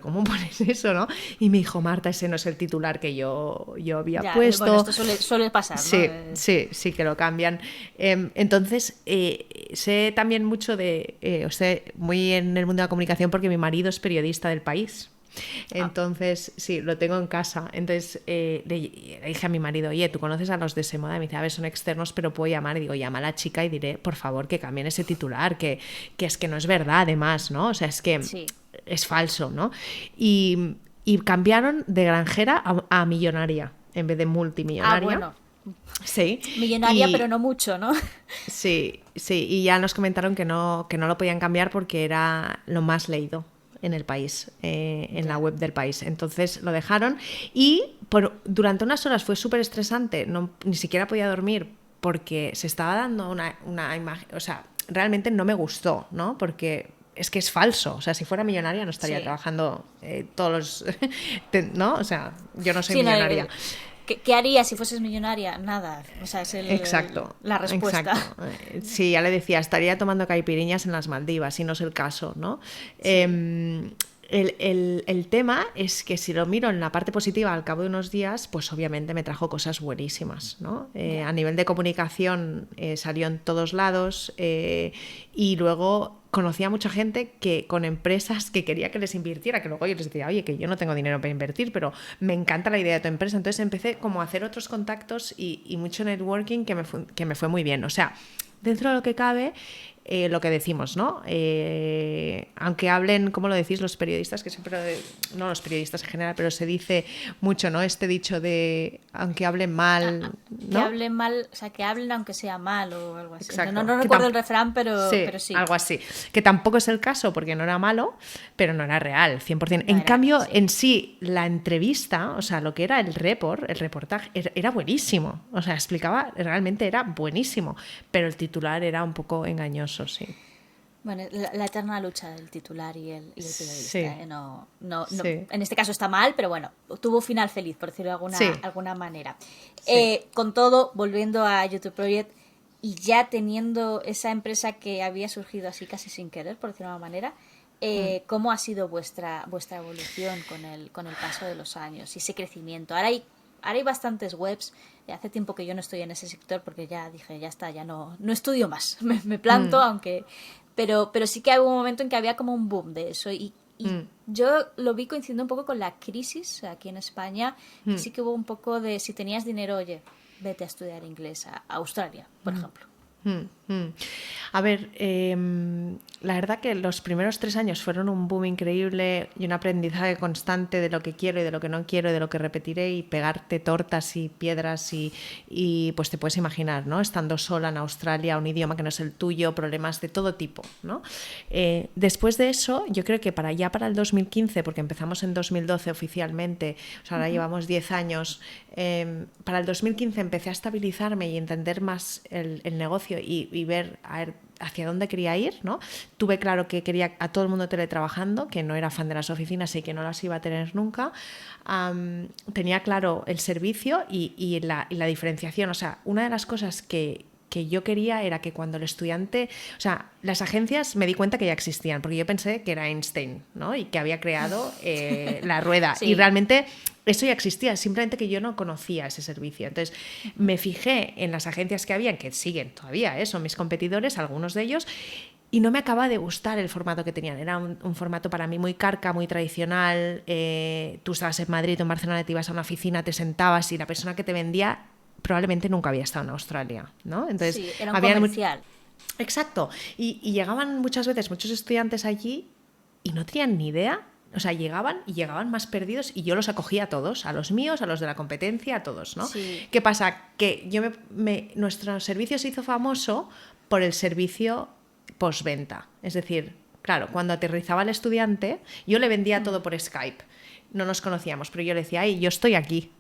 ¿cómo pones eso, no? Y me dijo, Marta, ese no es el titular que yo había puesto. Bueno, esto suele pasar, sí, ¿no? Sí, que lo cambian. Entonces, sé también mucho muy en el mundo de la comunicación, porque mi marido es periodista del País. Entonces, sí, lo tengo en casa. Entonces le dije a mi marido, oye, ¿tú conoces a los de Semoda? Y me dice, a ver, son externos, pero puedo llamar. Y digo, llama a la chica y diré, por favor, que cambien ese titular, que es que no es verdad, además, ¿no? O sea, es que es falso, ¿no? Y cambiaron de granjera a millonaria en vez de multimillonaria. Bueno. Sí. Millonaria, pero no mucho, ¿no? Sí, y ya nos comentaron que no lo podían cambiar porque era lo más leído en el país, en la web del país. Entonces lo dejaron, y durante unas horas fue súper estresante, ni siquiera podía dormir, porque se estaba dando una imagen, o sea, realmente no me gustó, ¿no? Porque es que es falso. O sea, si fuera millonaria no estaría trabajando todos los... ¿no? O sea, yo no soy millonaria. ¿Qué harías si fueses millonaria? Nada. O sea, es la respuesta. Exacto. Sí, ya le decía, estaría tomando caipiriñas en las Maldivas, y no es el caso, ¿no? Sí. El tema es que si lo miro en la parte positiva al cabo de unos días, pues obviamente me trajo cosas buenísimas, ¿no? A nivel de comunicación salió en todos lados, y luego conocí a mucha gente que con empresas que quería que les invirtiera, que luego yo les decía, oye, que yo no tengo dinero para invertir, pero me encanta la idea de tu empresa. Entonces empecé como a hacer otros contactos y mucho networking que me fue muy bien. O sea, dentro de lo que cabe, lo que decimos, ¿no? Aunque hablen, ¿cómo lo decís los periodistas? Que siempre, no los periodistas en general, pero se dice mucho, ¿no? Este dicho de, aunque hablen mal, ¿no? Que hablen mal, o sea, que hablen aunque sea mal o algo así. Exacto. No recuerdo el refrán, pero sí. Algo así. Que tampoco es el caso, porque no era malo, pero no era real, 100%. En cambio, en sí, la entrevista, o sea, lo que era el reportaje, era buenísimo. O sea, explicaba, realmente era buenísimo, pero el titular era un poco engañoso. Sí. Bueno, la eterna lucha del titular y el periodista. Sí. Sí. En este caso está mal, pero bueno, tuvo final feliz, por decirlo de alguna manera. Sí. Con todo, volviendo a YouTube Project y ya teniendo esa empresa que había surgido así casi sin querer, por decirlo de alguna manera, ¿cómo ha sido vuestra evolución con el paso de los años y ese crecimiento? Ahora hay bastantes webs. Hace tiempo que yo no estoy en ese sector porque ya dije, ya está, ya no estudio más. Me planto, aunque... Pero sí que hubo un momento en que había como un boom de eso. Y yo lo vi coincidiendo un poco con la crisis aquí en España. Que sí que hubo un poco de, si tenías dinero, oye, vete a estudiar inglés a Australia, por ejemplo. A ver, la verdad que los primeros 3 años fueron un boom increíble y un aprendizaje constante de lo que quiero y de lo que no quiero y de lo que repetiré, y pegarte tortas y piedras y pues te puedes imaginar, ¿no? Estando sola en Australia, un idioma que no es el tuyo, problemas de todo tipo, ¿no? Después de eso, yo creo que para el 2015, porque empezamos en 2012 oficialmente, o sea, ahora llevamos 10 años, para el 2015 empecé a estabilizarme y entender más el negocio y ver hacia dónde quería ir, ¿no? Tuve claro que quería a todo el mundo teletrabajando, que no era fan de las oficinas y que no las iba a tener nunca. Tenía claro el servicio y la diferenciación. O sea, una de las cosas que yo quería era que cuando el estudiante... O sea, las agencias me di cuenta que ya existían, porque yo pensé que era Einstein, ¿no? Y que había creado la rueda. Sí. Y realmente eso ya existía, simplemente que yo no conocía ese servicio. Entonces me fijé en las agencias que habían, que siguen todavía, son mis competidores, algunos de ellos, y no me acaba de gustar el formato que tenían. Era un formato para mí muy carca, muy tradicional. Tú estabas en Madrid o en Barcelona, te ibas a una oficina, te sentabas y la persona que te vendía probablemente nunca había estado en Australia, ¿no? Entonces, sí, era un comercial. Exacto. Y llegaban muchas veces muchos estudiantes allí y no tenían ni idea. O sea, llegaban más perdidos y yo los acogía a todos, a los míos, a los de la competencia, a todos, ¿no? Sí. ¿Qué pasa? Que nuestro servicio se hizo famoso por el servicio postventa. Es decir, claro, cuando aterrizaba el estudiante, yo le vendía todo por Skype. No nos conocíamos, pero yo le decía, ay, yo estoy aquí.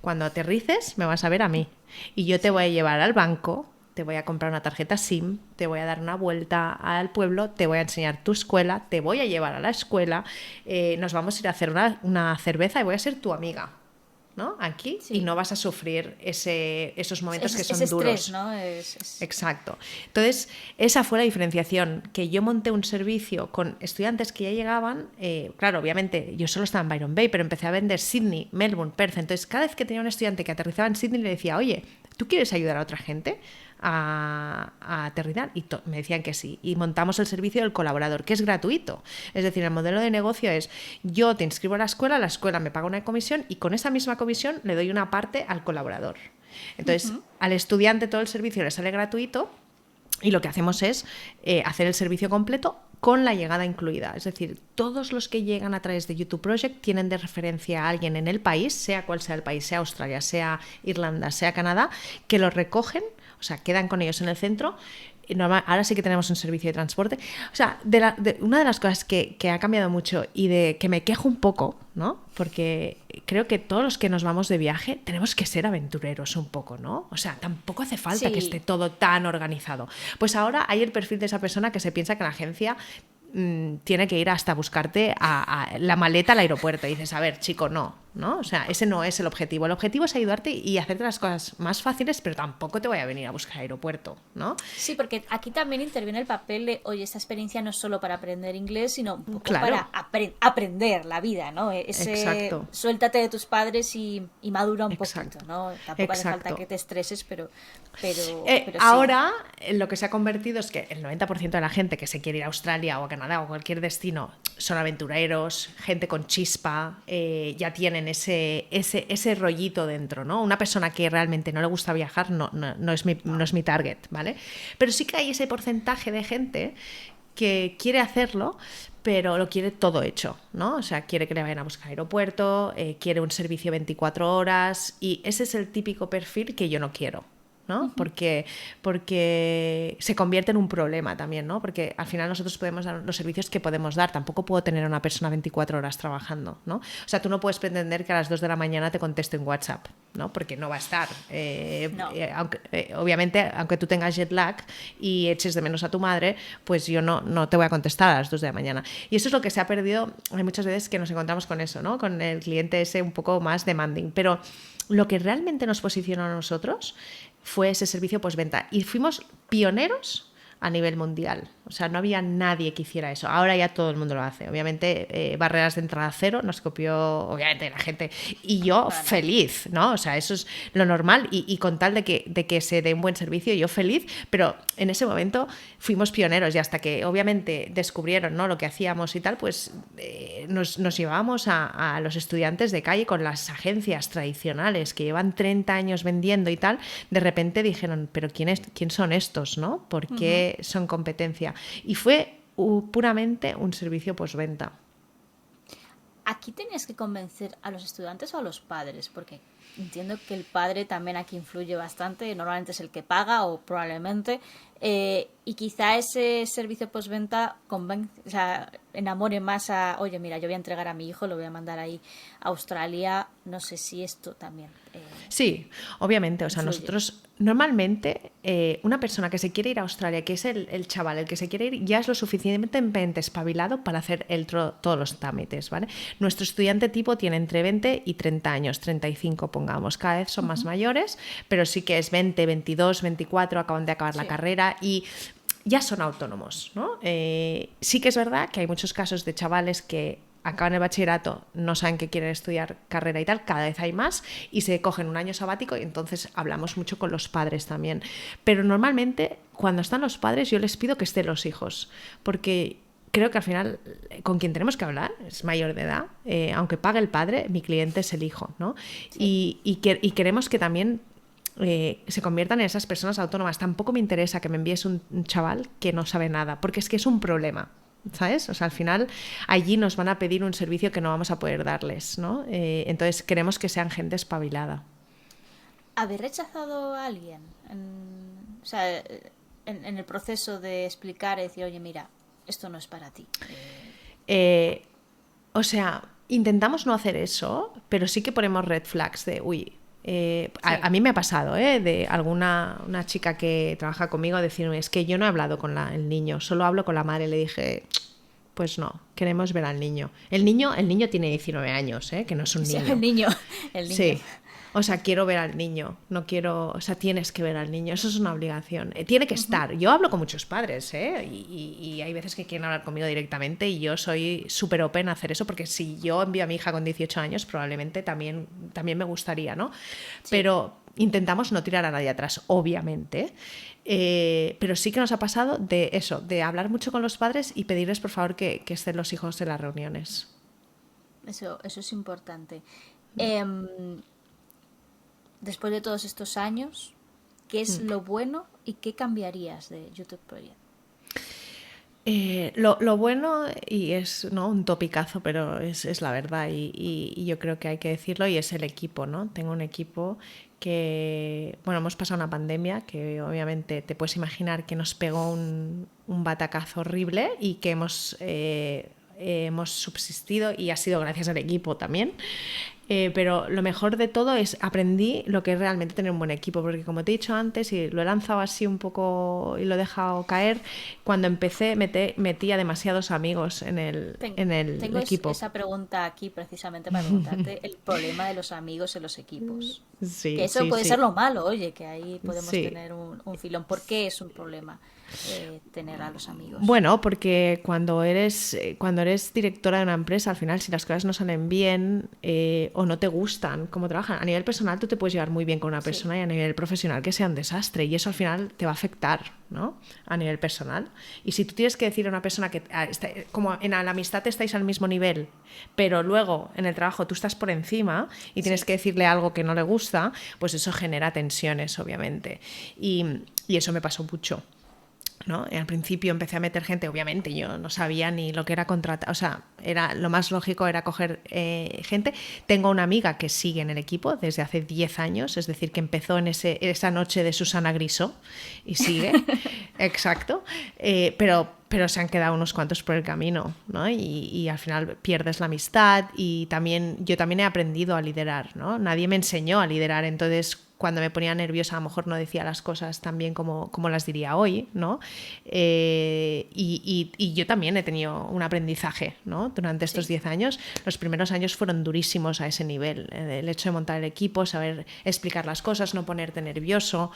Cuando aterrices me vas a ver a mí y yo te voy a llevar al banco, te voy a comprar una tarjeta SIM, te voy a dar una vuelta al pueblo, te voy a enseñar tu escuela, te voy a llevar a la escuela, nos vamos a ir a hacer una cerveza y voy a ser tu amiga, ¿no? Aquí, sí. Y no vas a sufrir esos momentos que son ese duros. Estrés, ¿no? Exacto. Entonces, esa fue la diferenciación, que yo monté un servicio con estudiantes que ya llegaban, claro, obviamente yo solo estaba en Byron Bay, pero empecé a vender Sydney, Melbourne, Perth. Entonces, cada vez que tenía un estudiante que aterrizaba en Sydney, le decía, oye, ¿tú quieres ayudar a otra gente a aterrizar? Y me decían que sí. Y montamos el servicio del colaborador, que es gratuito. Es decir, el modelo de negocio es, yo te inscribo a la escuela me paga una comisión y con esa misma comisión le doy una parte al colaborador. Entonces, al estudiante todo el servicio le sale gratuito y lo que hacemos es hacer el servicio completo con la llegada incluida. Es decir, todos los que llegan a través de YouTube Project tienen de referencia a alguien en el país, sea cual sea el país, sea Australia, sea Irlanda, sea Canadá, que los recogen, o sea, quedan con ellos en el centro. Ahora sí que tenemos un servicio de transporte. O sea, una de las cosas que ha cambiado mucho y de que me quejo un poco, ¿no? Porque creo que todos los que nos vamos de viaje tenemos que ser aventureros un poco, ¿no? O sea, tampoco hace falta que esté todo tan organizado. Pues ahora hay el perfil de esa persona que se piensa que la agencia tiene que ir hasta buscarte a la maleta al aeropuerto. Y dices, a ver, chico, no, o sea, ese no es el objetivo. El objetivo es ayudarte y hacerte las cosas más fáciles, pero tampoco te voy a venir a buscar al aeropuerto, ¿no? Sí, porque aquí también interviene el papel de, oye, esta experiencia no es solo para aprender inglés, sino un poco Claro. para aprender la vida, ¿no? Exacto. Suéltate de tus padres y madura un Exacto. poquito, ¿no? Tampoco hace falta Exacto. que te estreses, pero Ahora, lo que se ha convertido es que el 90% de la gente que se quiere ir a Australia o a Canadá o a cualquier destino son aventureros, gente con chispa, ya tienen ese rollito dentro, ¿no? Una persona que realmente no le gusta viajar no es mi target, ¿vale? Pero sí que hay ese porcentaje de gente que quiere hacerlo, pero lo quiere todo hecho, ¿no? O sea, quiere que le vayan a buscar aeropuerto, quiere un servicio 24 horas y ese es el típico perfil que yo no quiero, ¿no? Porque se convierte en un problema también, ¿no? Porque al final nosotros podemos dar los servicios que podemos dar, tampoco puedo tener a una persona 24 horas trabajando, ¿no? O sea, tú no puedes pretender que a las 2 de la mañana te conteste en WhatsApp, ¿no? Porque no va a estar. No. Obviamente, aunque tú tengas jet lag y eches de menos a tu madre, pues yo no te voy a contestar a las 2 de la mañana. Y eso es lo que se ha perdido. Hay muchas veces que nos encontramos con eso, ¿no? Con el cliente ese un poco más demanding. Pero lo que realmente nos posicionó a nosotros fue ese servicio postventa. Y fuimos pioneros a nivel mundial. O sea, no había nadie que hiciera eso. Ahora ya todo el mundo lo hace. Obviamente, barreras de entrada cero, nos copió, obviamente, la gente. Y yo feliz, ¿no? O sea, eso es lo normal. Y con tal de que se dé un buen servicio, yo feliz. Pero en ese momento fuimos pioneros y hasta que, obviamente, descubrieron, ¿no?, lo que hacíamos y tal, pues nos llevábamos a los estudiantes de calle con las agencias tradicionales que llevan 30 años vendiendo y tal. De repente dijeron, ¿pero quién son estos, no? ¿Por qué son competencia? Y fue puramente un servicio postventa. ¿Aquí tenías que convencer a los estudiantes o a los padres? Porque entiendo que el padre también aquí influye bastante, normalmente es el que paga o probablemente, y quizá ese servicio postventa enamore más a, oye, mira, yo voy a entregar a mi hijo, lo voy a mandar ahí a Australia, no sé si esto también. Sí, obviamente, o sea, influye. nosotros normalmente una persona que se quiere ir a Australia, que es el chaval, el que se quiere ir, ya es lo suficientemente espabilado para hacer todos los trámites, ¿vale? Nuestro estudiante tipo tiene entre 20 y 30 años, 35 pongamos, cada vez son más mayores, pero sí que es 20, 22, 24, acaban de acabar la carrera y ya son autónomos, ¿no? Sí que es verdad que hay muchos casos de chavales que acaban el bachillerato, no saben que quieren estudiar carrera y tal, cada vez hay más y se cogen un año sabático y entonces hablamos mucho con los padres también. Pero normalmente cuando están los padres yo les pido que estén los hijos, porque creo que al final con quien tenemos que hablar es mayor de edad, aunque pague el padre, mi cliente es el hijo, ¿no? Sí. Y queremos que también se conviertan en esas personas autónomas. Tampoco me interesa que me envíes un chaval que no sabe nada, porque es que es un problema, ¿sabes? O sea, al final allí nos van a pedir un servicio que no vamos a poder darles, ¿no? Entonces queremos que sean gente espabilada. ¿Habéis rechazado a alguien? O sea, en el proceso de explicar y decir, oye, mira, esto no es para ti. O sea, intentamos no hacer eso, pero sí que ponemos red flags de, uy, sí. A mí me ha pasado, de una chica que trabaja conmigo decirme, es que yo no he hablado con el niño, solo hablo con la madre. Le dije, pues no, queremos ver al niño. El niño tiene 19 años, que no es un niño. Sí, el niño. Sí. O sea, quiero ver al niño, no quiero, o sea, tienes que ver al niño, eso es una obligación, tiene que estar. Yo hablo con muchos padres, y hay veces que quieren hablar conmigo directamente y yo soy súper open a hacer eso, porque si yo envío a mi hija con 18 años, probablemente también me gustaría, ¿no? Sí. Pero intentamos no tirar a nadie atrás, obviamente, pero sí que nos ha pasado de eso, de hablar mucho con los padres y pedirles, por favor, que estén los hijos en las reuniones. Eso es importante. Después de todos estos años, ¿qué es lo bueno y qué cambiarías de YouTube Project? Lo bueno, y es, ¿no?, un topicazo, pero es la verdad y yo creo que hay que decirlo, y es el equipo, ¿no? Tengo un equipo que, bueno, hemos pasado una pandemia que obviamente te puedes imaginar que nos pegó un batacazo horrible y que hemos subsistido y ha sido gracias al equipo también. Pero lo mejor de todo es aprendí lo que es realmente tener un buen equipo, porque como te he dicho antes, y lo he lanzado así un poco y lo he dejado caer, cuando empecé metía demasiados amigos en el Tengo equipo. esa pregunta aquí precisamente para preguntarte el problema de los amigos en los equipos. Que Sí, eso sí, puede ser sí. lo malo, oye, que ahí podemos Sí. tener un filón. ¿Por qué es un problema tener a los amigos? Bueno, porque cuando eres directora de una empresa, al final, si las cosas no salen bien o no te gustan cómo trabajan, a nivel personal tú te puedes llevar muy bien con una Sí, persona y a nivel profesional que sea un desastre. Y eso al final te va a afectar, ¿no? A nivel personal. Y si tú tienes que decir a una persona que, como en la amistad estáis al mismo nivel, pero luego en el trabajo tú estás por encima y tienes sí. que decirle algo que no le gusta, pues eso genera tensiones, obviamente. Y eso me pasó mucho. ¿No? Al principio empecé a meter gente, obviamente yo no sabía ni lo que era contratar, o sea, lo más lógico era coger gente. Tengo una amiga que sigue en el equipo desde hace 10 años, es decir, que empezó en esa noche de Susana Grisó y sigue, exacto, pero se han quedado unos cuantos por el camino, ¿no? Y al final pierdes la amistad y yo también he aprendido a liderar, ¿no? Nadie me enseñó a liderar, entonces cuando me ponía nerviosa a lo mejor no decía las cosas tan bien como las diría hoy, ¿no? Y yo también he tenido un aprendizaje, ¿no? Durante estos Sí. 10 años. Los primeros años fueron durísimos a ese nivel. El hecho de montar el equipo, saber explicar las cosas, no ponerte nervioso,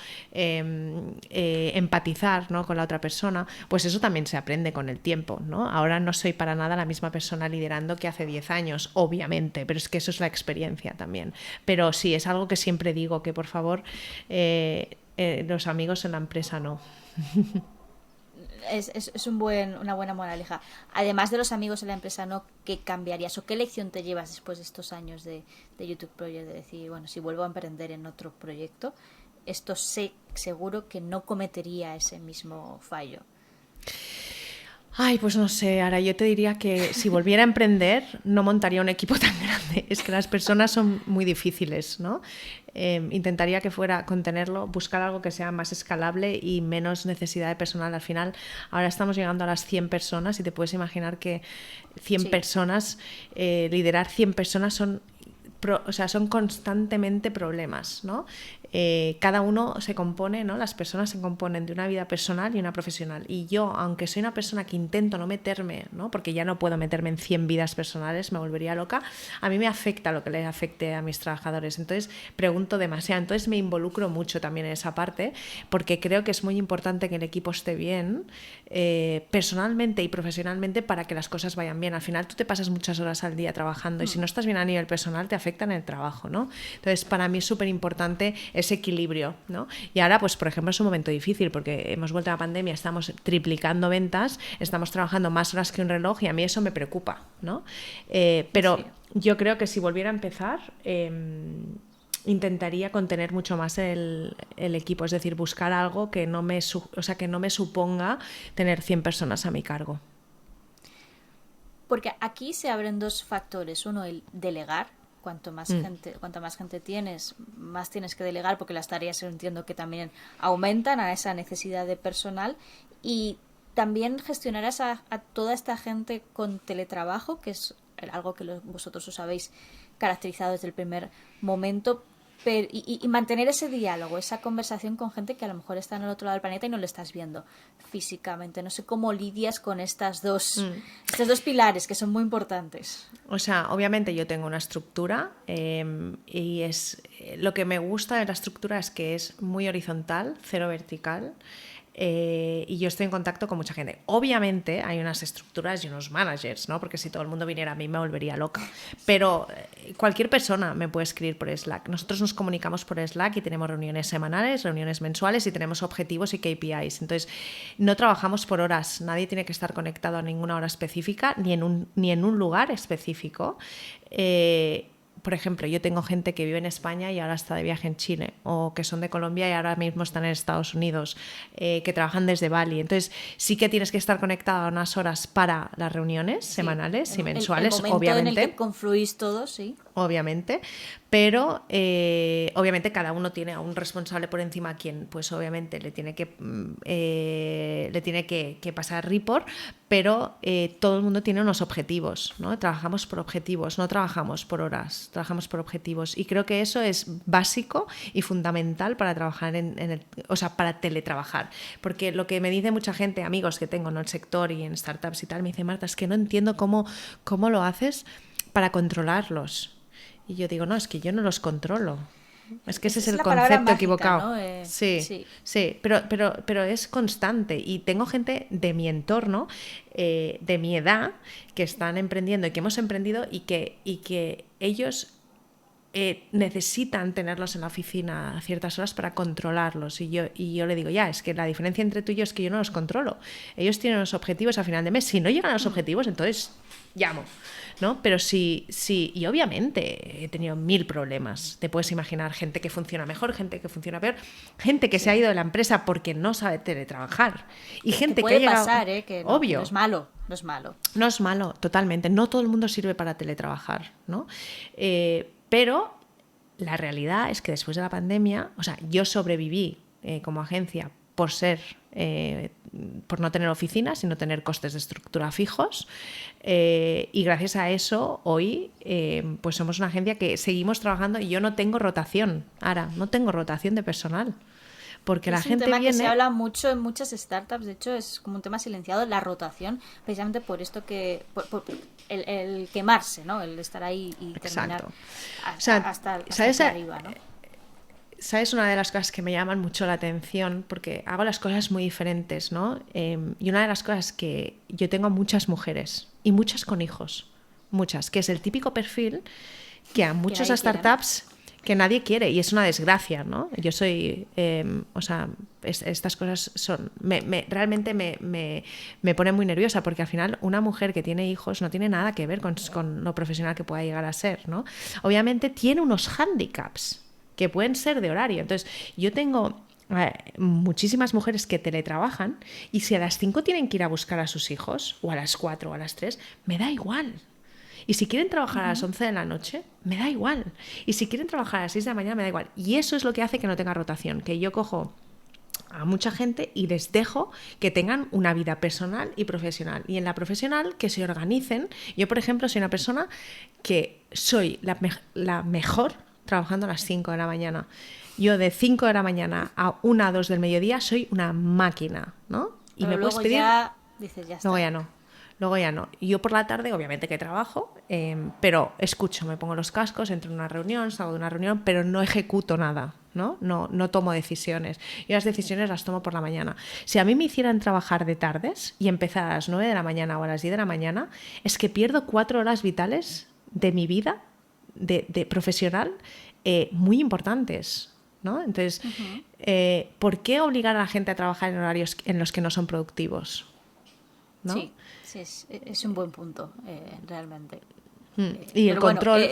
empatizar, ¿no? Con la otra persona, pues eso también se aprende con el tiempo, ¿no? Ahora no soy para nada la misma persona liderando que hace 10 años, obviamente, pero es que eso es la experiencia también. Pero sí, es algo que siempre digo, que por favor, los amigos en la empresa no. Es una buena moraleja. Además de los amigos en la empresa, ¿no? ¿Qué cambiarías o qué lección te llevas después de estos años de YouTube Project? De decir, bueno, si vuelvo a emprender en otro proyecto, esto seguro que no cometería ese mismo fallo. Ay, pues no sé, ahora yo te diría que si volviera a emprender no montaría un equipo tan grande. Es que las personas son muy difíciles, ¿no? Intentaría que fuera contenerlo, buscar algo que sea más escalable y menos necesidad de personal. Al final, ahora estamos llegando a las 100 personas y te puedes imaginar que 100 Sí, personas, liderar 100 personas son constantemente problemas, ¿no? Cada uno se compone, ¿no? Las personas se componen de una vida personal y una profesional. Y yo, aunque soy una persona que intento no meterme, ¿no? Porque ya no puedo meterme en 100 vidas personales, me volvería loca, a mí me afecta lo que le afecte a mis trabajadores. Entonces, pregunto demasiado. Entonces, me involucro mucho también en esa parte, porque creo que es muy importante que el equipo esté bien, personalmente y profesionalmente, para que las cosas vayan bien. Al final, tú te pasas muchas horas al día trabajando y si no estás bien a nivel personal, te afecta en el trabajo, ¿no? Entonces, para mí es súper importante ese equilibrio, ¿no? Y ahora, pues, por ejemplo, es un momento difícil porque hemos vuelto a la pandemia, estamos triplicando ventas, estamos trabajando más horas que un reloj y a mí eso me preocupa, ¿no? Pero sí. yo creo que si volviera a empezar, intentaría contener mucho más el equipo, es decir, buscar algo que no me suponga tener 100 personas a mi cargo. Porque aquí se abren dos factores. Uno, el delegar. Cuanto más gente tienes, más tienes que delegar porque las tareas entiendo que también aumentan a esa necesidad de personal. Y también gestionar a toda esta gente con teletrabajo, que es algo que vosotros os habéis caracterizado desde el primer momento. Y mantener ese diálogo, esa conversación con gente que a lo mejor está en el otro lado del planeta y no lo estás viendo físicamente. No sé cómo lidias con estos dos pilares que son muy importantes. O sea, obviamente yo tengo una estructura y lo que me gusta de la estructura es que es muy horizontal, cero vertical. Y yo estoy en contacto con mucha gente. Obviamente hay unas estructuras y unos managers, ¿no? Porque si todo el mundo viniera a mí me volvería loca. Pero cualquier persona me puede escribir por Slack. Nosotros nos comunicamos por Slack y tenemos reuniones semanales, reuniones mensuales y tenemos objetivos y KPIs. Entonces, no trabajamos por horas. Nadie tiene que estar conectado a ninguna hora específica ni en un lugar específico. Por ejemplo, yo tengo gente que vive en España y ahora está de viaje en Chile, o que son de Colombia y ahora mismo están en Estados Unidos, que trabajan desde Bali. Entonces, sí que tienes que estar conectada a unas horas para las reuniones semanales y mensuales, el momento obviamente. en el que confluís todos, sí. obviamente, pero obviamente cada uno tiene a un responsable por encima a quien pues obviamente le tiene que pasar report, pero todo el mundo tiene unos objetivos, ¿no? Trabajamos por objetivos, no trabajamos por horas, trabajamos por objetivos, y creo que eso es básico y fundamental para trabajar o sea, para teletrabajar, porque lo que me dice mucha gente, amigos que tengo en el sector y en startups y tal, me dice: Marta, es que no entiendo cómo lo haces para controlarlos. Y yo digo: no, es que yo no los controlo. Es que ese es el concepto mágica, equivocado. ¿No? Sí, pero es constante. Y tengo gente de mi entorno, de mi edad, que están emprendiendo y que hemos emprendido y que ellos necesitan tenerlos en la oficina a ciertas horas para controlarlos. Y yo le digo: ya, es que la diferencia entre tú y yo es que yo no los controlo. Ellos tienen los objetivos a final de mes. Si no llegan a los objetivos, entonces llamo, ¿no? Pero sí, y obviamente he tenido 1000 problemas. Te puedes imaginar gente que funciona mejor, gente que funciona peor, gente que se ha ido de la empresa porque no sabe teletrabajar, y gente que ha llegado... pasar, que no, obvio. No es malo. No es malo. No es malo, totalmente. No todo el mundo sirve para teletrabajar, ¿no? Pero la realidad es que después de la pandemia, o sea, yo sobreviví como agencia por no tener oficinas y no tener costes de estructura fijos, y gracias a eso hoy pues somos una agencia que seguimos trabajando, y yo no tengo rotación, ahora no tengo rotación de personal, porque la gente viene... Es un tema que se habla mucho en muchas startups, de hecho es como un tema silenciado, la rotación, precisamente por esto que... por el quemarse, ¿no? El estar ahí y terminar hasta arriba, ¿no? ¿Sabes? Una de las cosas que me llaman mucho la atención, porque hago las cosas muy diferentes, ¿no? Y una de las cosas que yo tengo muchas mujeres, y muchas con hijos, muchas, que es el típico perfil que a muchas startups que nadie quiere, y es una desgracia, ¿no? Yo soy, o sea, estas cosas son, realmente me pone muy nerviosa, porque al final una mujer que tiene hijos no tiene nada que ver con lo profesional que pueda llegar a ser, ¿no? Obviamente tiene unos hándicaps que pueden ser de horario. Entonces, yo tengo muchísimas mujeres que teletrabajan, y si a las 5 tienen que ir a buscar a sus hijos, o a las 4 o a las 3, me da igual. Y si quieren trabajar a las 11 de la noche, me da igual. Y si quieren trabajar a las 6 de la mañana, me da igual. Y eso es lo que hace que no tenga rotación, que yo cojo a mucha gente y les dejo que tengan una vida personal y profesional. Y en la profesional, que se organicen. Yo, por ejemplo, soy una persona que soy la mejor trabajando a las 5 de la mañana. Yo de 5 de la mañana a 1 o 2 del mediodía soy una máquina, ¿no? Y pero me luego puedes pedir... ya dices, ya está. Luego ya no. Y yo por la tarde, obviamente que trabajo, pero escucho, me pongo los cascos, entro en una reunión, salgo de una reunión, pero no ejecuto nada, ¿no? No tomo decisiones. Yo las decisiones las tomo por la mañana. Si a mí me hicieran trabajar de tardes y empezar a las 9 de la mañana o a las 10 de la mañana, es que pierdo 4 horas vitales de mi vida de profesional muy importantes, ¿no? Entonces, ¿por qué obligar a la gente a trabajar en horarios en los que no son productivos? ¿No? Sí, es un buen punto, realmente. Y el control...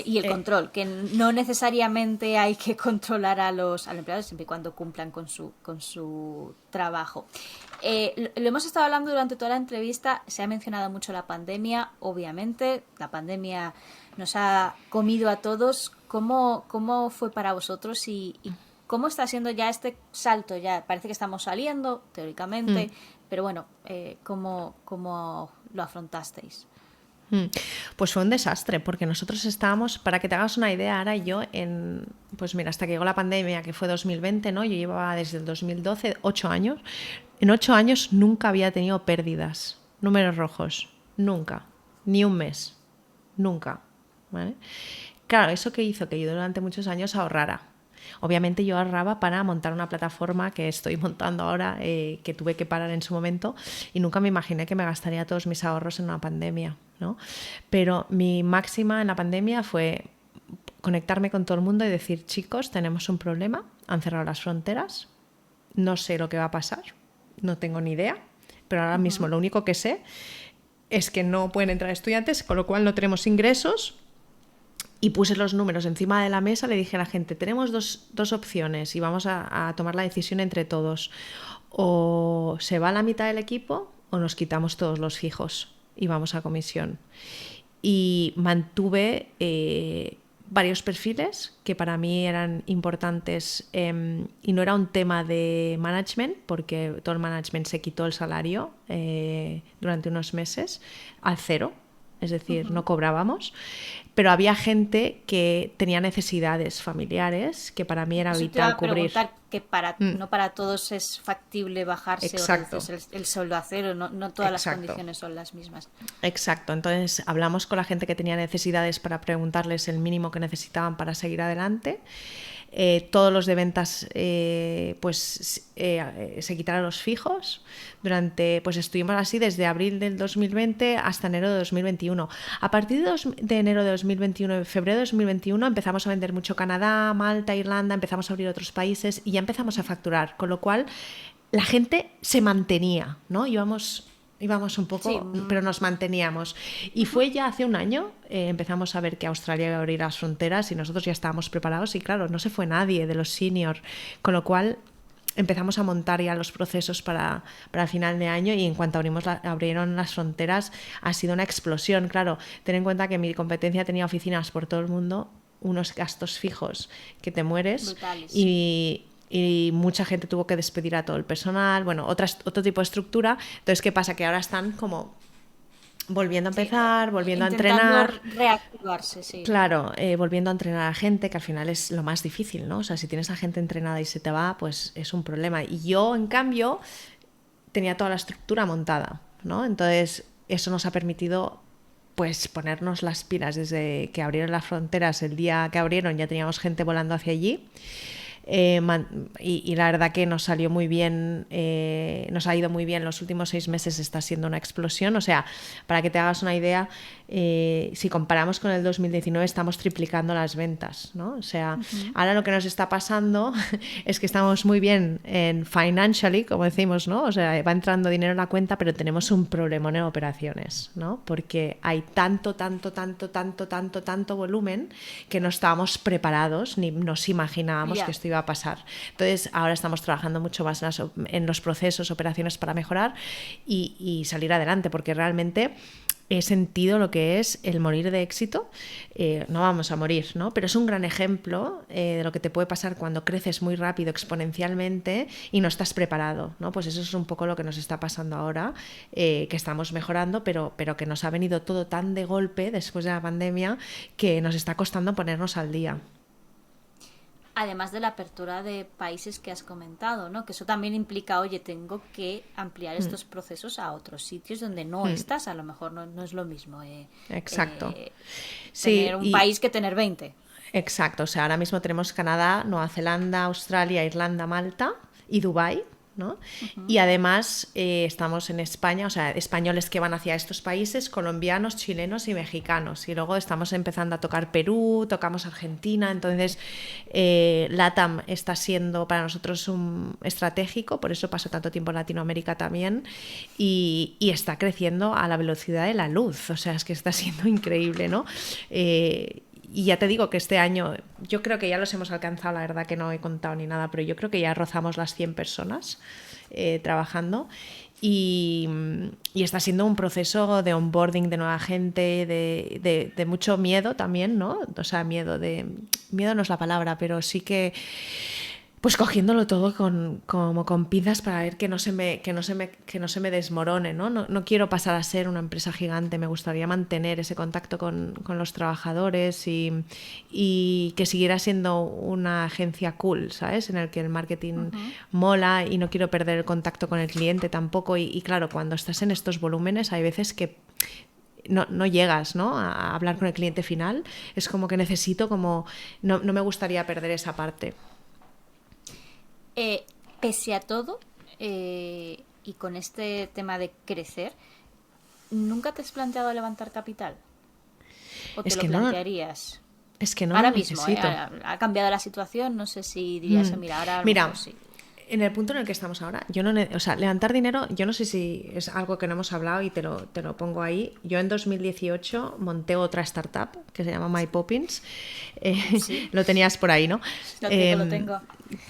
y el control, que no necesariamente hay que controlar a los empleados siempre y cuando cumplan con su trabajo. Lo hemos estado hablando durante toda la entrevista, se ha mencionado mucho la pandemia, obviamente, la pandemia nos ha comido a todos. ¿Cómo fue para vosotros y cómo está siendo ya este salto? Ya parece que estamos saliendo, teóricamente, pero bueno, ¿cómo lo afrontasteis? Pues fue un desastre, porque nosotros estábamos, para que te hagas una idea, ahora yo pues mira, hasta que llegó la pandemia, que fue 2020, ¿no? Yo llevaba desde el 2012 8 años. En 8 años nunca había tenido pérdidas, números rojos, nunca, ni un mes, nunca, ¿vale? Claro, eso que hizo que yo durante muchos años ahorrara. Obviamente yo ahorraba para montar una plataforma que estoy montando ahora, que tuve que parar en su momento, y nunca me imaginé que me gastaría todos mis ahorros en una pandemia, ¿no? Pero mi máxima en la pandemia fue conectarme con todo el mundo y decir: chicos, tenemos un problema, han cerrado las fronteras, no sé lo que va a pasar, no tengo ni idea, pero ahora mismo lo único que sé es que no pueden entrar estudiantes, con lo cual no tenemos ingresos. Y puse los números encima de la mesa, le dije a la gente: tenemos dos opciones y vamos a tomar la decisión entre todos. O se va la mitad del equipo o nos quitamos todos los fijos y vamos a comisión. y mantuve varios perfiles que para mí eran importantes, y no era un tema de management, porque todo el management se quitó el salario durante unos meses al cero, es decir, no cobrábamos, pero había gente que tenía necesidades familiares que para mí era Eso te vital iba a cubrir. preguntar, que no para todos es factible bajarse Exacto. o reducirse el sueldo a cero, no todas las Exacto. condiciones son las mismas. Exacto, entonces hablamos con la gente que tenía necesidades para preguntarles el mínimo que necesitaban para seguir adelante. Todos los de ventas se quitaron los fijos. Pues estuvimos así desde abril del 2020 hasta enero de 2021. A partir de enero de 2021, febrero de 2021, empezamos a vender mucho Canadá, Malta, Irlanda, empezamos a abrir otros países y ya empezamos a facturar, con lo cual la gente se mantenía, ¿no? Íbamos un poco, sí, pero nos manteníamos. Y fue ya hace un año, empezamos a ver que Australia iba a abrir las fronteras y nosotros ya estábamos preparados y claro, no se fue nadie de los senior, con lo cual empezamos a montar ya los procesos para el final de año y en cuanto abrieron las fronteras ha sido una explosión. Claro, ten en cuenta que mi competencia tenía oficinas por todo el mundo, unos gastos fijos que te mueres. Brutales. Y mucha gente tuvo que despedir a todo el personal, bueno, otro tipo de estructura. Entonces, ¿qué pasa? Que ahora están como volviendo a empezar, volviendo a entrenar. Reactivarse, sí. Claro, volviendo a entrenar a gente, que al final es lo más difícil, ¿no? O sea, si tienes a gente entrenada y se te va, pues es un problema. Y yo, en cambio, tenía toda la estructura montada, ¿no? Entonces, eso nos ha permitido pues ponernos las pilas desde que abrieron las fronteras. El día que abrieron ya teníamos gente volando hacia allí. Y la verdad que nos salió muy bien, nos ha ido muy bien. Los últimos 6 meses está siendo una explosión. O sea, para que te hagas una idea, si comparamos con el 2019 estamos triplicando las ventas, ¿no? O sea, ahora lo que nos está pasando es que estamos muy bien en financially, como decimos, ¿no? O sea, va entrando dinero en la cuenta, pero tenemos un problemón en operaciones, ¿no? Porque hay tanto volumen que no estábamos preparados ni nos imaginábamos que esto iba a pasar. Entonces, ahora estamos trabajando mucho más en los procesos, operaciones para mejorar y salir adelante, porque realmente he sentido lo que es el morir de éxito. No vamos a morir, ¿no? Pero es un gran ejemplo de lo que te puede pasar cuando creces muy rápido, exponencialmente, y no estás preparado, ¿no? Pues eso es un poco lo que nos está pasando ahora, que estamos mejorando, pero que nos ha venido todo tan de golpe después de la pandemia que nos está costando ponernos al día. Además de la apertura de países que has comentado, ¿no? Que eso también implica, oye, tengo que ampliar estos procesos a otros sitios donde no estás, a lo mejor no es lo mismo. Exacto. Tener un país que tener 20. Exacto, o sea, ahora mismo tenemos Canadá, Nueva Zelanda, Australia, Irlanda, Malta y Dubái, ¿no? Y además estamos en España, o sea, españoles que van hacia estos países, colombianos, chilenos y mexicanos. Y luego estamos empezando a tocar Perú, tocamos Argentina. Entonces, LATAM está siendo para nosotros un estratégico, por eso paso tanto tiempo en Latinoamérica también. Y está creciendo a la velocidad de la luz. O sea, es que está siendo increíble, ¿no? Y ya te digo que este año, yo creo que ya los hemos alcanzado, la verdad que no he contado ni nada, pero yo creo que ya rozamos las 100 personas trabajando y está siendo un proceso de onboarding de nueva gente, de mucho miedo también, ¿no? O sea, miedo no es la palabra, pero sí que pues cogiéndolo todo como con pinzas para ver que no se me desmorone, ¿no? No quiero pasar a ser una empresa gigante, me gustaría mantener ese contacto con los trabajadores y que siguiera siendo una agencia cool, ¿sabes? En el que el marketing mola y no quiero perder el contacto con el cliente tampoco. Y claro, cuando estás en estos volúmenes hay veces que no llegas, ¿no? A hablar con el cliente final. Es como que necesito no me gustaría perder esa parte. Pese a todo, y con este tema de crecer, ¿nunca te has planteado levantar capital? ¿O te lo plantearías? Es que no ahora lo mismo, necesito. Ha cambiado la situación, no sé si dirías, mira, ahora sí. En el punto en el que estamos ahora, o sea, levantar dinero, yo no sé si es algo que no hemos hablado y te lo pongo ahí. Yo en 2018 monté otra startup que se llama My Poppins. ¿Sí? Lo tenías por ahí, ¿no? Lo tengo.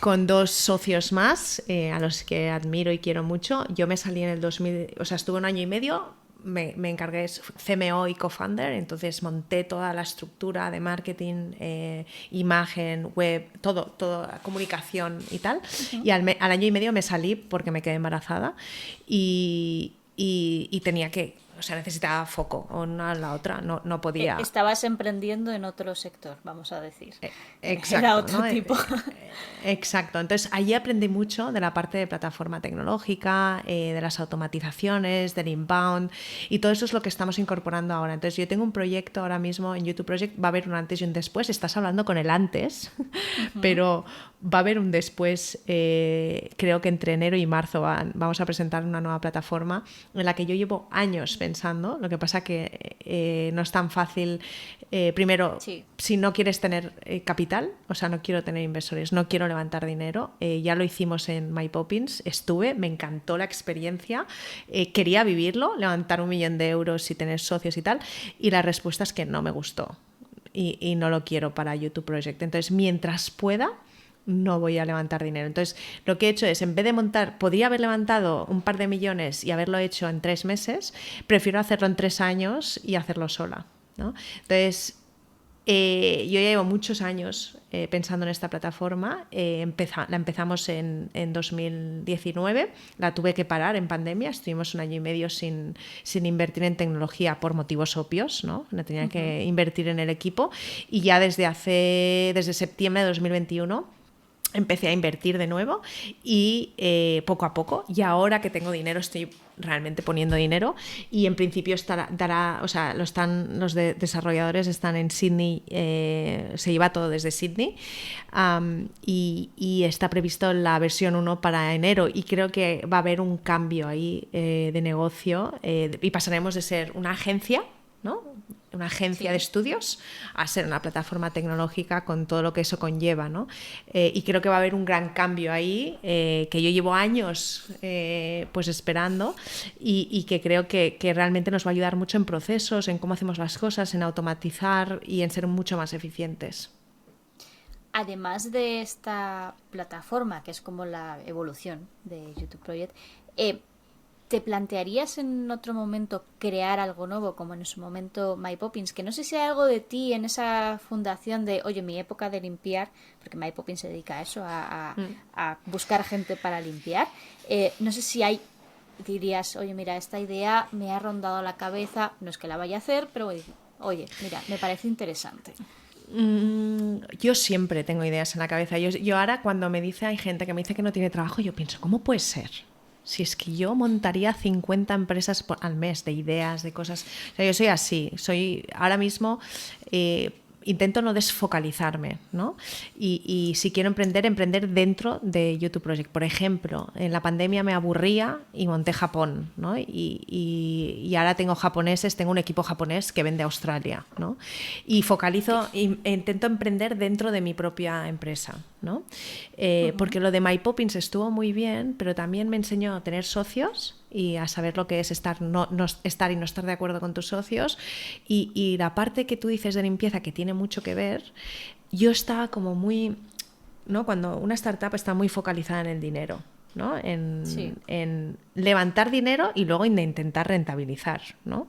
Con 2 socios más, a los que admiro y quiero mucho. Yo me salí en el 2000, o sea, estuve 1 año y medio me encargué, CMO y co-founder, entonces monté toda la estructura de marketing, imagen, web, todo, comunicación y tal. Y al año y medio me salí porque me quedé embarazada y tenía que, o sea, necesitaba foco, o una a la otra, no podía. Estabas emprendiendo en otro sector, vamos a decir. Exacto, Era otro ¿no? tipo. Exacto. Entonces, allí aprendí mucho de la parte de plataforma tecnológica, de las automatizaciones, del inbound, y todo eso es lo que estamos incorporando ahora. Entonces, yo tengo un proyecto ahora mismo en YouTube Project, va a haber un antes y un después. Estás hablando con el antes, pero va a haber un después. Creo que entre enero y marzo vamos a presentar una nueva plataforma en la que yo llevo años pensando. Lo que pasa que no es tan fácil. Primero, Sí. si no quieres tener capital, o sea, no quiero tener inversores, no quiero levantar dinero. Ya lo hicimos en MyPoppins, me encantó la experiencia, quería vivirlo, levantar 1 millón de euros y tener socios y tal, y la respuesta es que no me gustó y no lo quiero para YouTube Project. Entonces, mientras pueda, no voy a levantar dinero. Entonces, lo que he hecho es, en vez de podría haber levantado un par de millones y haberlo hecho en 3 meses, prefiero hacerlo en 3 años y hacerlo sola, ¿no? Entonces, yo ya llevo muchos años pensando en esta plataforma. La empezamos en 2019, la tuve que parar en pandemia, estuvimos 1 año y medio sin invertir en tecnología por motivos obvios, ¿no? No tenía que invertir en el equipo, y ya desde septiembre de 2021 empecé a invertir de nuevo y poco a poco, y ahora que tengo dinero estoy realmente poniendo dinero, y en principio los desarrolladores están en Sydney, se lleva todo desde Sydney, y está previsto la versión 1 para enero, y creo que va a haber un cambio ahí de negocio, y pasaremos de ser una agencia, ¿no? Una agencia de estudios a ser una plataforma tecnológica con todo lo que eso conlleva, ¿no? Y creo que va a haber un gran cambio ahí, que yo llevo años pues esperando, y que creo que realmente nos va a ayudar mucho en procesos, en cómo hacemos las cosas, en automatizar y en ser mucho más eficientes. Además de esta plataforma, que es como la evolución de YouTube Project, ¿te plantearías en otro momento crear algo nuevo, como en su momento MyPoppins? Que no sé si hay algo de ti en esa fundación de, oye, mi época de limpiar, porque MyPoppins se dedica a eso, a buscar gente para limpiar. No sé si dirías, oye, mira, esta idea me ha rondado la cabeza, no es que la vaya a hacer, pero oye, mira, me parece interesante. Yo siempre tengo ideas en la cabeza. Yo ahora, cuando hay gente que me dice que no tiene trabajo, yo pienso, ¿cómo puede ser? Si es que yo montaría 50 empresas al mes de ideas, de cosas. O sea, yo soy así. Ahora mismo intento no desfocalizarme, ¿no? Y si quiero emprender dentro de YouTube Project. Por ejemplo, en la pandemia me aburría y monté Japón, ¿no? Y ahora tengo un equipo japonés que vende a Australia, ¿no? Y intento emprender dentro de mi propia empresa, ¿no? Porque lo de MyPoppins estuvo muy bien, pero también me enseñó a tener socios y a saber lo que es estar y no estar de acuerdo con tus socios, y la parte que tú dices de limpieza, que tiene mucho que ver. Yo estaba como muy, ¿no? Cuando una startup está muy focalizada en el dinero, ¿no? En levantar dinero y luego intentar rentabilizar, ¿no?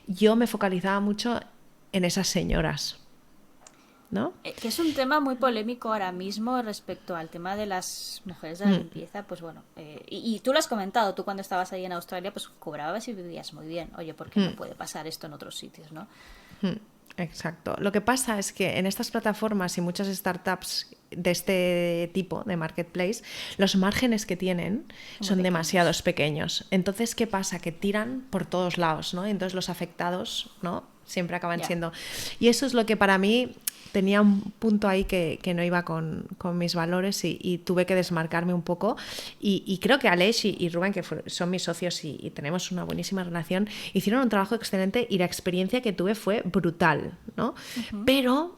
Yo me focalizaba mucho en esas señoras, ¿no? Que es un tema muy polémico ahora mismo respecto al tema de las mujeres de la limpieza. Pues bueno, y tú lo has comentado, tú cuando estabas ahí en Australia pues cobrabas y vivías muy bien. Oye, ¿por qué no puede pasar esto en otros sitios, no? Exacto. Lo que pasa es que en estas plataformas y muchas startups de este tipo de marketplace, los márgenes que tienen son demasiados pequeños. Entonces, ¿qué pasa? Que tiran por todos lados, ¿no? Entonces los afectados, ¿no? Siempre acaban siendo. Y eso es lo que para mí tenía un punto ahí que no iba con mis valores, y tuve que desmarcarme un poco, y creo que Aleix y Rubén, que son mis socios y tenemos una buenísima relación, hicieron un trabajo excelente, y la experiencia que tuve fue brutal, ¿no? Pero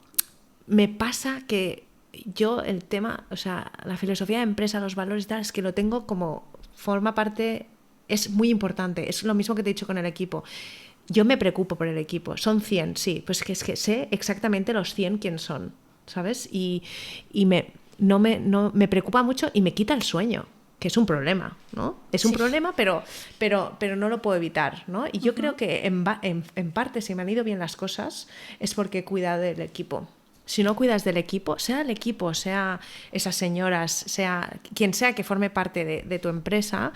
me pasa que yo el tema, o sea, la filosofía de empresa, los valores y tal, es que lo tengo como forma parte, es muy importante, es lo mismo que te he dicho con el equipo. Yo me preocupo por el equipo. Son 100, sí. Pues es que sé exactamente los 100 quién son, ¿sabes? Y me preocupa mucho y me quita el sueño. que es un problema, ¿no? Es un problema, pero no lo puedo evitar, ¿no? Y yo creo que en parte, si me han ido bien las cosas, es porque he cuidado del equipo. Si no cuidas del equipo, sea el equipo, sea esas señoras, sea quien sea que forme parte de tu empresa,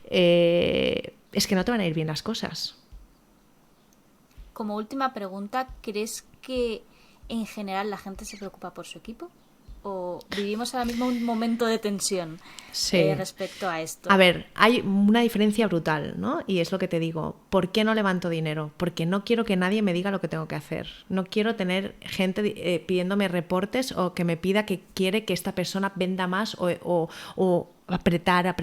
es que no te van a ir bien las cosas. Como última pregunta, ¿crees que en general la gente se preocupa por su equipo? ¿O vivimos ahora mismo un momento de tensión respecto a esto? A ver, hay una diferencia brutal, ¿no? Y es lo que te digo. ¿Por qué no levanto dinero? Porque no quiero que nadie me diga lo que tengo que hacer. No quiero tener gente pidiéndome reportes o que me pida que quiere que esta persona venda más o apretar. Al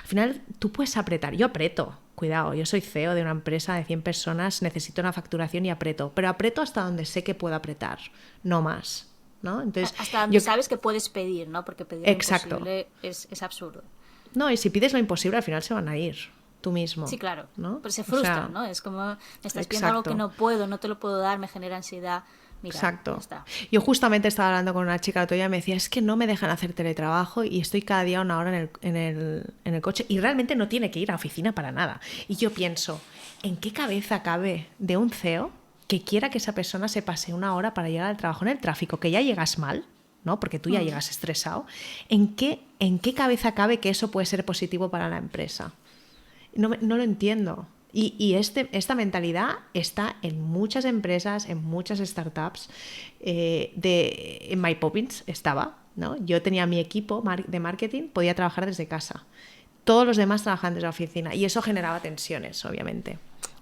final, tú puedes apretar. Yo aprieto. Cuidado, yo soy CEO de una empresa de 100 personas, necesito una facturación y aprieto. Pero aprieto hasta donde sé que puedo apretar, no más. ¿No? Entonces, hasta donde sabes que puedes pedir, ¿no? Porque pedir lo imposible es absurdo. No, y si pides lo imposible, al final se van a ir tú mismo. Sí, claro. ¿no? Pero se frustran, ¿no? Es como, me estás pidiendo algo que no puedo, no te lo puedo dar, me genera ansiedad. Mira, exacto. Ya está. Yo justamente estaba hablando con una chica el otro día y me decía, es que no me dejan hacer teletrabajo y estoy cada día 1 hora en el coche y realmente no tiene que ir a oficina para nada. Y yo pienso, ¿en qué cabeza cabe de un CEO que quiera que esa persona se pase 1 hora para llegar al trabajo en el tráfico, que ya llegas mal, ¿no? Porque tú ya llegas estresado? ¿En qué cabeza cabe que eso puede ser positivo para la empresa? No lo entiendo. Y esta mentalidad está en muchas empresas, en muchas startups. En MyPoppins estaba, ¿no? Yo tenía mi equipo de marketing, podía trabajar desde casa. Todos los demás trabajaban desde la oficina y eso generaba tensiones, obviamente.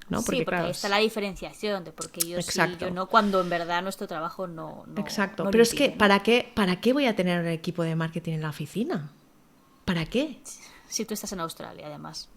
¿no? Porque claro, ahí está la diferenciación de porque yo sí, yo no, cuando en verdad nuestro trabajo no exacto, no pero impide, es que ¿para qué voy a tener un equipo de marketing en la oficina? ¿Para qué? Si tú estás en Australia, además.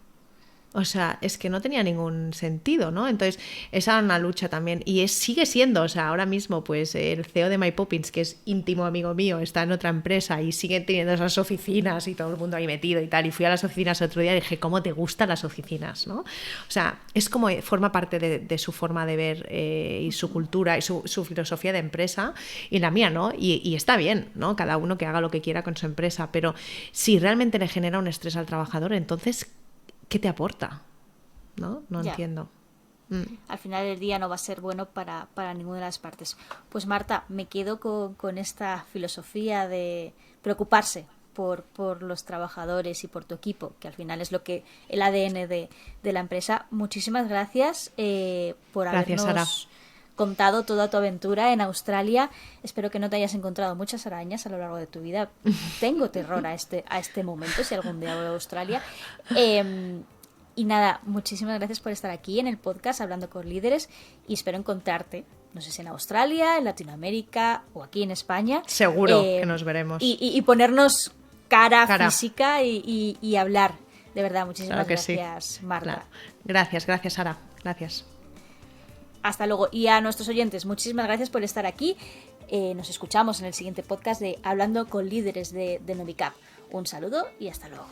O sea, es que no tenía ningún sentido, ¿no? Entonces, esa era una lucha también. Y sigue siendo, o sea, ahora mismo, pues, el CEO de MyPoppins, que es íntimo amigo mío, está en otra empresa y sigue teniendo esas oficinas y todo el mundo ahí metido y tal. Y fui a las oficinas otro día y dije, ¿cómo te gustan las oficinas, no? O sea, es como forma parte de su forma de ver y su cultura y su filosofía de empresa y la mía, ¿no? Y está bien, ¿no? Cada uno que haga lo que quiera con su empresa, pero si realmente le genera un estrés al trabajador, entonces, ¿qué te aporta? No entiendo. Al final del día no va a ser bueno para ninguna de las partes. Pues Marta, me quedo con esta filosofía de preocuparse por los trabajadores y por tu equipo, que al final es lo que el ADN de la empresa. Muchísimas gracias por habernos contado toda tu aventura en Australia. Espero que no te hayas encontrado muchas arañas a lo largo de tu vida. Tengo terror a este momento, si algún día voy a Australia. Y nada, muchísimas gracias por estar aquí en el podcast Hablando con Líderes y espero encontrarte, no sé si en Australia, en Latinoamérica o aquí en España. Seguro que nos veremos. Y ponernos cara física y hablar. De verdad, muchísimas gracias, sí. Marta. Claro. Gracias, Sara. Gracias. Hasta luego. Y a nuestros oyentes, muchísimas gracias por estar aquí. Nos escuchamos en el siguiente podcast de Hablando con Líderes de Novicap. Un saludo y hasta luego.